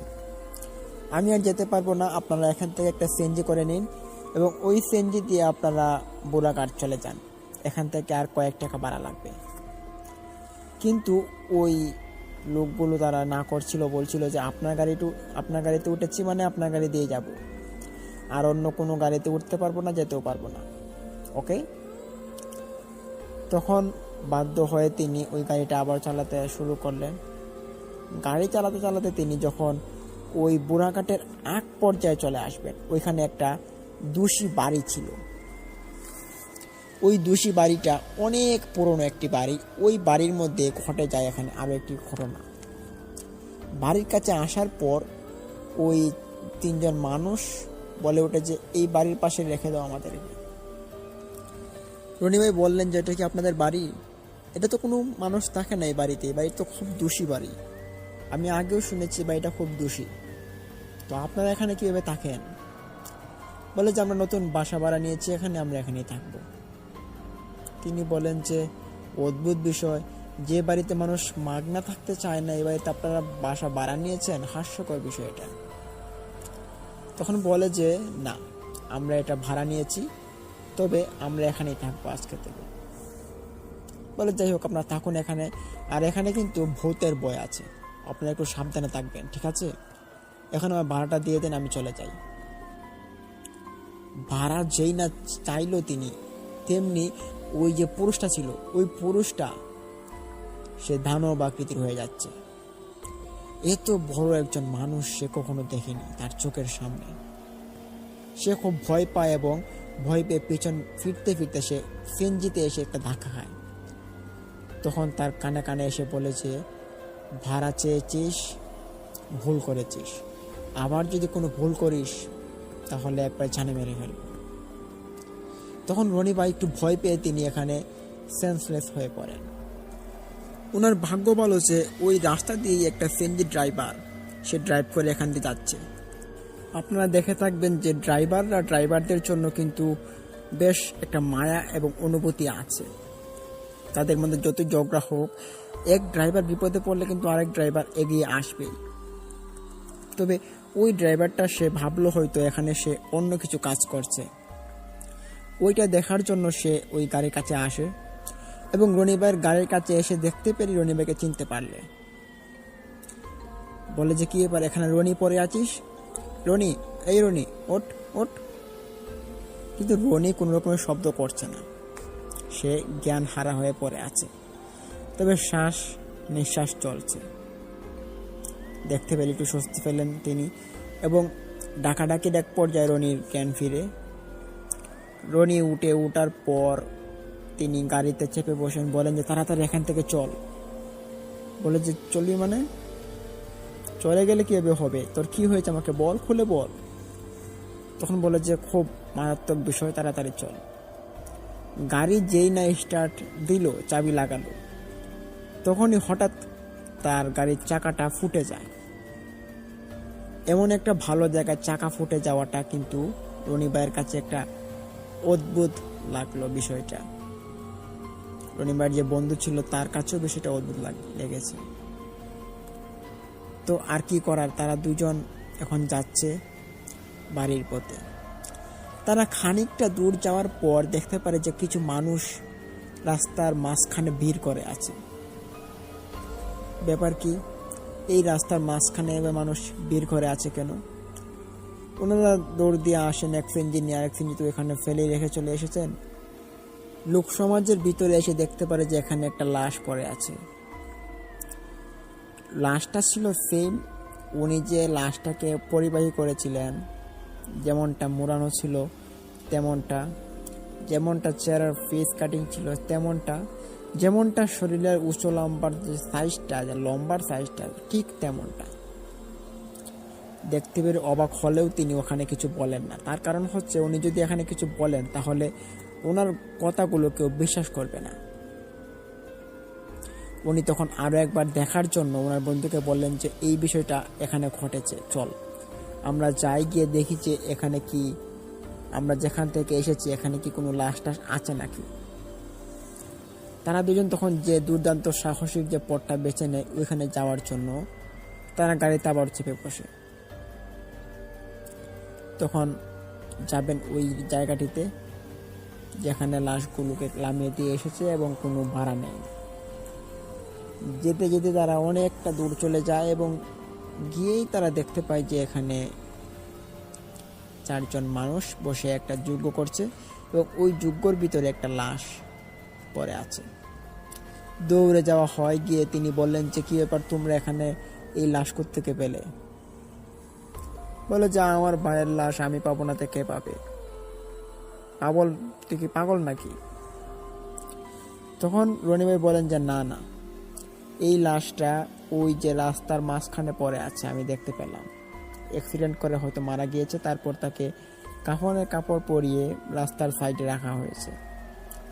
Speaker 1: আমি আর যেতে পারবো না, আপনারা এখান থেকে একটা সিএনজি করে নিন এবং ওই সিএনজি দিয়ে আপনারা বোরাঘাট চলে যান, এখান থেকে আর কয়েক টাকা ভাড়া লাগবে। কিন্তু ওই লোকগুলো তারা না করছিল, বলছিল যে আপনার গাড়িতে উঠেছি মানে আপনার গাড়ি দিয়ে যাব, আর অন্য কোনো গাড়িতে উঠতে পারবো না, যেতেও পারবো না। ওকে, তখন বাধ্য হয়ে তিনি ওই গাড়িটা আবার চালাতে শুরু করলেন। গাড়ি চালাতে চালাতে তিনি যখন ওই বোরাঘাটের এক পর্যায়ে চলে আসবেন, ওইখানে একটা দোষী বাড়ি ছিল। ওই দোষী বাড়িটা অনেক পুরনো একটি বাড়ি। ওই বাড়ির মধ্যে ঘটে যায় এখানে আরো একটি ঘটনা। বাড়ির কাছে আসার পর ওই তিনজন মানুষ বলে ওঠে যে এই বাড়ির পাশে রেখে দাও আমাদেরকে। রনি ভাই বললেন যে এটা কি আপনাদের বাড়ি? এটা তো কোনো মানুষ থাকে না এই বাড়িতে, বাড়ি তো খুব দোষী বাড়ি, আমি আগেও শুনেছি বাড়িটা খুব দোষী, তো আপনারা এখানে কিভাবে থাকেন? বলে যে আমরা নতুন বাসা ভাড়া নিয়েছি এখানে, আমরা এখানেই থাকবো। তিনি বলেন যে অদ্ভুত বিষয়, যে বাড়িতে মানুষ মাগনা থাকতে চায় না, এই বাড়িতে আপনারা বাসা ভাড়া নিয়েছেন, হাস্যকর বিষয় এটা। তখন বলে যে না, আমরা এটা ভাড়া নিয়েছি, তবে আমরা এখানেই থাকবো আজকে থেকে। বলে যাই হোক, আপনারা থাকুন এখানে, আর এখানে কিন্তু ভূতের ভয় আছে, আপনারা একটু সাবধানে থাকবেন, ঠিক আছে? এখন আমার ভাড়াটা দিয়ে দেন, আমি চলে যাই। ভাড়া যেই না চাইলো তিনি, তেমনি ওই যে পুরুষটা ছিল, ওই পুরুষটা সে দানব আকৃতির হয়ে যাচ্ছে। এত বড় একজন মানুষ সে কখনো দেখেনি তার চোখের সামনে। সে খুব ভয় পায় এবং ভয় পেয়ে পিছন ফিরতে ফিরতে সে সিএনজিতে এসে একটা ধাক্কা খায়। তখন তার কানে কানে এসে বলেছে, ভাড়া চেয়েছিস, ভুল করেছিস, আবার যদি কোনো ভুল করিস তাহলে একবার জানে মেরে ফেলব। তখন রনি ভাই একটু ভয় পেয়ে তিনি এখানে সেন্সলেস হয়ে পড়েন। ওনার ভাগ্য ভালো যে ওই রাস্তা দিয়েই একটা সিএনজি ড্রাইভার সে ড্রাইভ করে এখান দিয়ে যাচ্ছে। আপনারা দেখে থাকবেন যে ড্রাইভারদের জন্য কিন্তু বেশ একটা মায়া এবং অনুভূতি আছে। তাদের মধ্যে যত ঝগড়া হোক, এক ড্রাইভার বিপদে পড়লে কিন্তু আরেক ড্রাইভার এগিয়ে আসবেই। তবে ওই ড্রাইভারটা সে ভাবলো হয়তো এখানে সে অন্য কিছু কাজ করছে, ওইটা দেখার জন্য সে ওই গাড়ির কাছে আসে এবং রনি ভাইয়ের গাড়ির কাছে এসে দেখতে পেরে রনি ভাইকে চিনতে পারলে। বলে যে কি ব্যাপার, এখানে রনি পড়ে আছিস? রনি, এই রনি, ওঠ ওঠ। কিন্তু রনি কোনো রকমের শব্দ করছে না, সে জ্ঞান হারা হয়ে পড়ে আছে, তবে শ্বাস নিঃশ্বাস চলছে। দেখতে পেলে একটু স্বস্তি পেলেন তিনি এবং ডাকাডাকি ডাক পর্যায়ে রনির জ্ঞান ফিরে। রনি ওঠার পর তিনি গাড়িতে চেপে বসেন, বলেন যে তাড়াতাড়ি এখান থেকে চল। বলে যে চলি মানে? চলে গেলে কিভাবে হবে? তোর কি হয়েছে আমাকে বল, খুলে বল। তখন বলে যে খুব মারাত্মক বিষয়, তাড়াতাড়ি চল। গাড়ি যেই না স্টার্ট দিল, চাবি লাগালো, তখনই হঠাৎ তার গাড়ির চাকাটা ফুটে যায়। এমন একটা ভালো জায়গায় চাকা ফুটে যাওয়াটা কিন্তু রনি ভাইয়ের কাছে একটা অদ্ভুত লাগলো বিষয়টা। রনি ভাইয়ের যে বন্ধু ছিল তার কাছেও বিষয়টা অদ্ভুত লেগেছে। তো আর কি করার, তারা দুজন এখন যাচ্ছে বাড়ির পথে। তারা খানিকটা দূর যাওয়ার পর দেখতে পারে যে কিছু মানুষ রাস্তার মাঝখানে ভিড় করে আছে। ব্যাপার কি, এই রাস্তার মাঝখানে মানুষ ভিড় করে আছে কেন? ওনারা দৌড় দিয়ে আসেন, এক ফ্রেঞ্জি নিয়ে আরেক ফ্রেঞ্জি তো এখানে ফেলে রেখে চলে এসেছেন। লোক সমাজের ভিতরে এসে দেখতে পারে যে এখানে একটা লাশ পড়ে আছে। লাশটা ছিল সেম উনি যে লাশটাকে পরিবাহী করেছিলেন, যেমনটা মোড়ানো ছিল তেমনটা, যেমনটা চেহারার ফেস কাটিং ছিল তেমনটা, যেমনটা শরীরের উঁচু লম্বার যে সাইজটা, যে লম্বার সাইজটা ঠিক তেমনটা। দেখতে পেরে অবাক হলেও তিনি ওখানে কিছু বলেন না। তার কারণ হচ্ছে উনি যদি এখানে কিছু বলেন তাহলে ওনার কথাগুলো কেউ বিশ্বাস করবে না। উনি তখন আরো একবার দেখার জন্য ওনার বন্ধুকে বললেন যে এই বিষয়টা এখানে ঘটেছে, চল আমরা যাই, গিয়ে দেখি যে এখানে কি, আমরা যেখান থেকে এসেছি এখানে কি কোনো লাশ টাশ আছে নাকি। তারা দুজন তখন যে দুর্দান্ত সাহসিক যে পথটা বেছে নেয় ওইখানে যাওয়ার জন্য, তারা গাড়িতে আবার চেপে বসে। তখন যাবেন ওই জায়গাটিতে যেখানে লাশগুলোকে নামিয়ে দিয়ে এসেছে এবং কোনো ভাড়া নেই। যেতে যেতে তারা অনেকটা দূর চলে যায় এবং গিয়েই তারা দেখতে পায় যে এখানে 4 জন মানুষ বসে একটা যজ্ঞ করছে এবং ওই যজ্ঞর ভিতরে একটা লাশ পড়ে আছে। দৌড়ে যাওয়া হয়, গিয়ে তিনি বললেন যে কি ব্যাপার, তোমরা এখানে এই লাশ কোত্থেকে পেলে? বলে যে আমার ভাইয়ের লাশ আমি পাবো না, কে পাবে? পাগল, তুই কি পাগল নাকি? তখন রনি ভাই বলেন যে না না, এই লাশটা ওই যে রাস্তার মাঝখানে পড়ে আছে, আমি দেখতে পেলাম। অ্যাক্সিডেন্ট করে হয়তো মারা গিয়েছে, তারপর তাকে কাফনের কাপড় পরিয়ে রাস্তার সাইডে রাখা হয়েছে।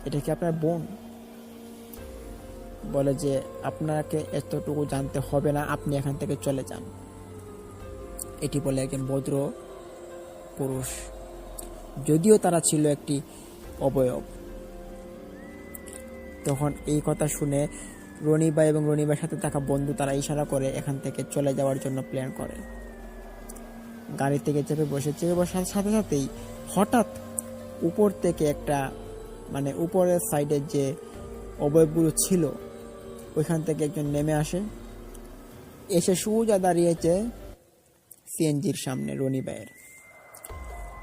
Speaker 1: এটা কি আপনার বোন? বলে যে আপনাকে এতটুকু জানতে হবে না, আপনি এখান থেকে চলে যান। এটি বলে একজন ভদ্র পুরুষ, যদিও তারা ছিল একটি অবয়ব। তখন এই কথা শুনে রনি ভাই এবং রনি ভাইয়ের সাথে থাকা বন্ধু তারা ইশারা করে এখান থেকে চলে যাওয়ার জন্য প্ল্যান করে। গাড়ি থেকে চেপে বসার সাথে সাথেই হঠাৎ উপর থেকে একটা, মানে উপরের সাইডের যে অবয়বগুলো ছিল ওইখান থেকে একজন নেমে আসে, এসে সোজা দাঁড়িয়েছে সিএনজির সামনে রনি ভাইয়ের।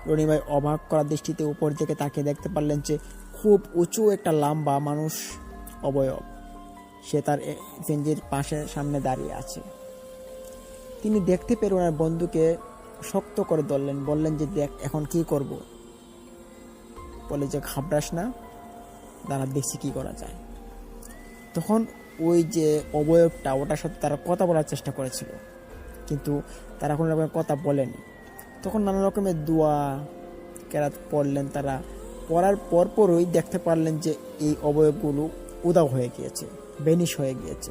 Speaker 1: রনি ভাই অবাক করা দৃষ্টিতে উপর থেকে তাকিয়ে দেখতে পারলেন যে খুব উঁচু একটা লম্বা মানুষ অবয়ব, সে তার সিএনজির পাশে সামনে দাঁড়িয়ে আছে। তিনি দেখতে পেয়ে ওনার বন্ধুকে শক্ত করে ধরলেন, বললেন যে দেখ এখন কি করব? বলে যে ঘাবড়াস না, দাঁড়া দেখছি কি করা যায়। তখন ওই যে অবয়বটা, ওটার সাথে তারা কথা বলার চেষ্টা করেছিল, কিন্তু তারা কোনো রকমের কথা বলেনি। তখন নানা রকমের দোয়া কেরাত পড়লেন তারা, পড়ার পরপরই দেখতে পারলেন যে এই অবয়বগুলো উধাও হয়ে গিয়েছে, বেনিশ হয়ে গিয়েছে।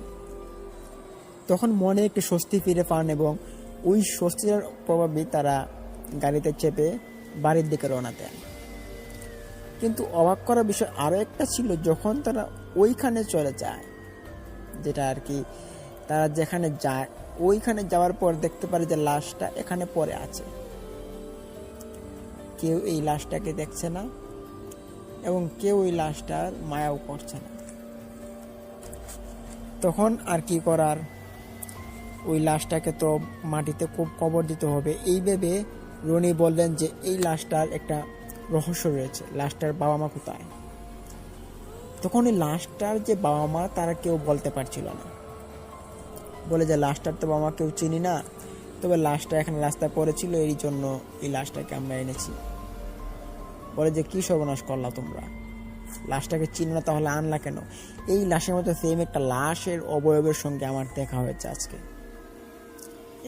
Speaker 1: তখন মনে একটি স্বস্তি ফিরে পান এবং ওই স্বস্তির প্রভাবে তারা গাড়িতে চেপে বাড়ির দিকে রওনা দেন। কিন্তু অবাক করার বিষয় আরও একটা ছিল, যখন তারা ওইখানে চলে যায়, যেটা আর কি তারা যেখানে যায়, ওইখানে যাওয়ার পর দেখতে পারে যে লাশটা এখানে পড়ে আছে। কেউ এই লাশটাকে দেখছে না এবং কেউ ওই লাশটার মায়াও করছে না। তখন আর কি করার, ওই লাশটাকে তো মাটিতে খুব কবর দিতে হবে। এই ভেবে রনি বললেন যে এই লাশটার একটা রহস্য রয়েছে, লাশটার বাবা মা কোথায়। তখন এই লাশটার যে বাবা মা তারা কেউ বলতে পারছিল না, বলে যে লাশটার তো বাবা মা কেউ চিনি না, তবে লাশটা এখানে রাস্তায় পড়েছিল, এই জন্য এই লাশটাকে আমরা এনেছি। বলে যে কি সর্বনাশ করলা তোমরা, লাশটাকে চিনো না তাহলে আনলা কেন? এই লাশের মতো সেম একটা লাশের অবয়বের সঙ্গে আমার দেখা হয়েছে আজকে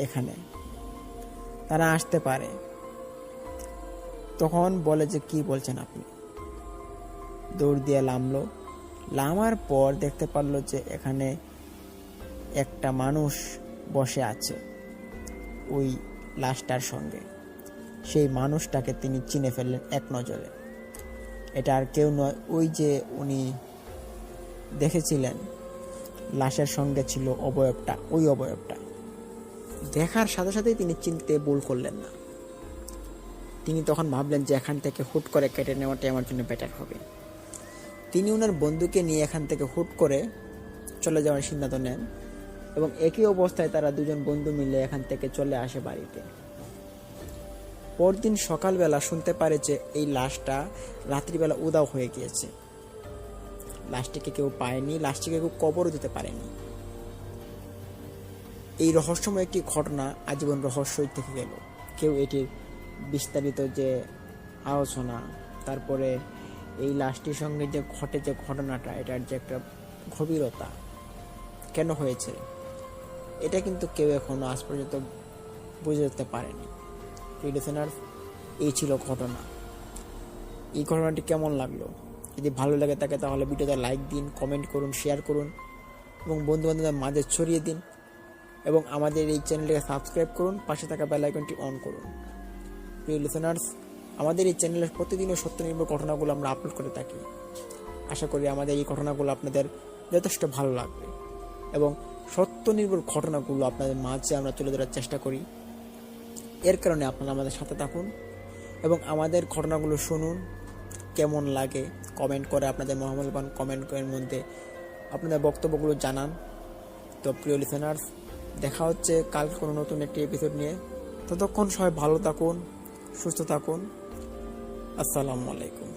Speaker 1: এখানে, তারা আসতে পারে। তখন বলে যে কি বলছেন আপনি? দৌড় দিয়ে নামার পর দেখতে পারলো যে এখানে একটা মানুষ বসে আছে ওই লাশটার সঙ্গে। সেই মানুষটাকে তিনি চিনে ফেললেন এক নজরে। এটা আর কেউ নয়, ওই যে উনি দেখেছিলেন লাশের সঙ্গে ছিল অবয়বটা, ওই অবয়বটা। দেখার সাথে সাথেই তিনি চিনতে ভুল করলেন না। তিনি তখন ভাবলেন যে এখান থেকে হুট করে কেটে নেওয়াটাই আমার জন্য বেটার হবে। তিনি ওনার বন্ধুকে নিয়ে এখান থেকে হুট করে চলে যাওয়ার সিদ্ধান্ত নেন এবং একই অবস্থায় তারা দুজন বন্ধু মিলে এখান থেকে চলে আসে বাড়িতে। পরদিন সকালবেলা শুনতে পারে যে এই লাশটা রাত্রিবেলা উধাও হয়ে গিয়েছে। লাশটিকে কেউ পায়নি, লাশটিকে কেউ কবরও দিতে পারেনি। এই রহস্যময় একটি ঘটনা আজীবন রহস্যই থেকে গেল। কেউ এটির বিস্তারিত যে আলোচনা, তারপরে এই লাশটির সঙ্গে যে ঘটে যে ঘটনাটা, এটার যে একটা গভীরতা কেন হয়েছে, এটা কিন্তু কেউ এখনো আজ পর্যন্ত বুঝে উঠতে পারেনি। লিসেনার্স, এই ছিল ঘটনা। এই ঘটনাটি কেমন লাগলো? যদি ভালো লাগে থাকে তাহলে ভিডিওতে লাইক দিন, কমেন্ট করুন, শেয়ার করুন এবং বন্ধু বান্ধবদের মাঝে ছড়িয়ে দিন এবং আমাদের এই চ্যানেলটিকে সাবস্ক্রাইব করুন, পাশে থাকা বেল আইকনটি অন করুন। প্রিয় লিসেনার্স, আমাদের এই চ্যানেলের প্রতিদিনও সত্য নির্ভর ঘটনাগুলো আমরা আপলোড করে থাকি। আশা করি আমাদের এই ঘটনাগুলো আপনাদের যথেষ্ট ভালো লাগবে এবং সত্য নির্ভর ঘটনাগুলো আপনাদের মাঝে আমরা তুলে ধরার চেষ্টা করি। এর কারণে আপনারা আমাদের সাথে থাকুন এবং আমাদের ঘটনাগুলো শুনুন। কেমন লাগে কমেন্ট করে আপনাদের মহামূল্যবান কমেন্টের মধ্যে আপনাদের বক্তব্যগুলো জানান। তো প্রিয় লিসেনার্স, দেখা হচ্ছে কাল কোনো নতুন একটি এপিসোড নিয়ে। ততক্ষণ সবাই ভালো থাকুন, সুস্থ থাকুন। আসসালামু আলাইকুম।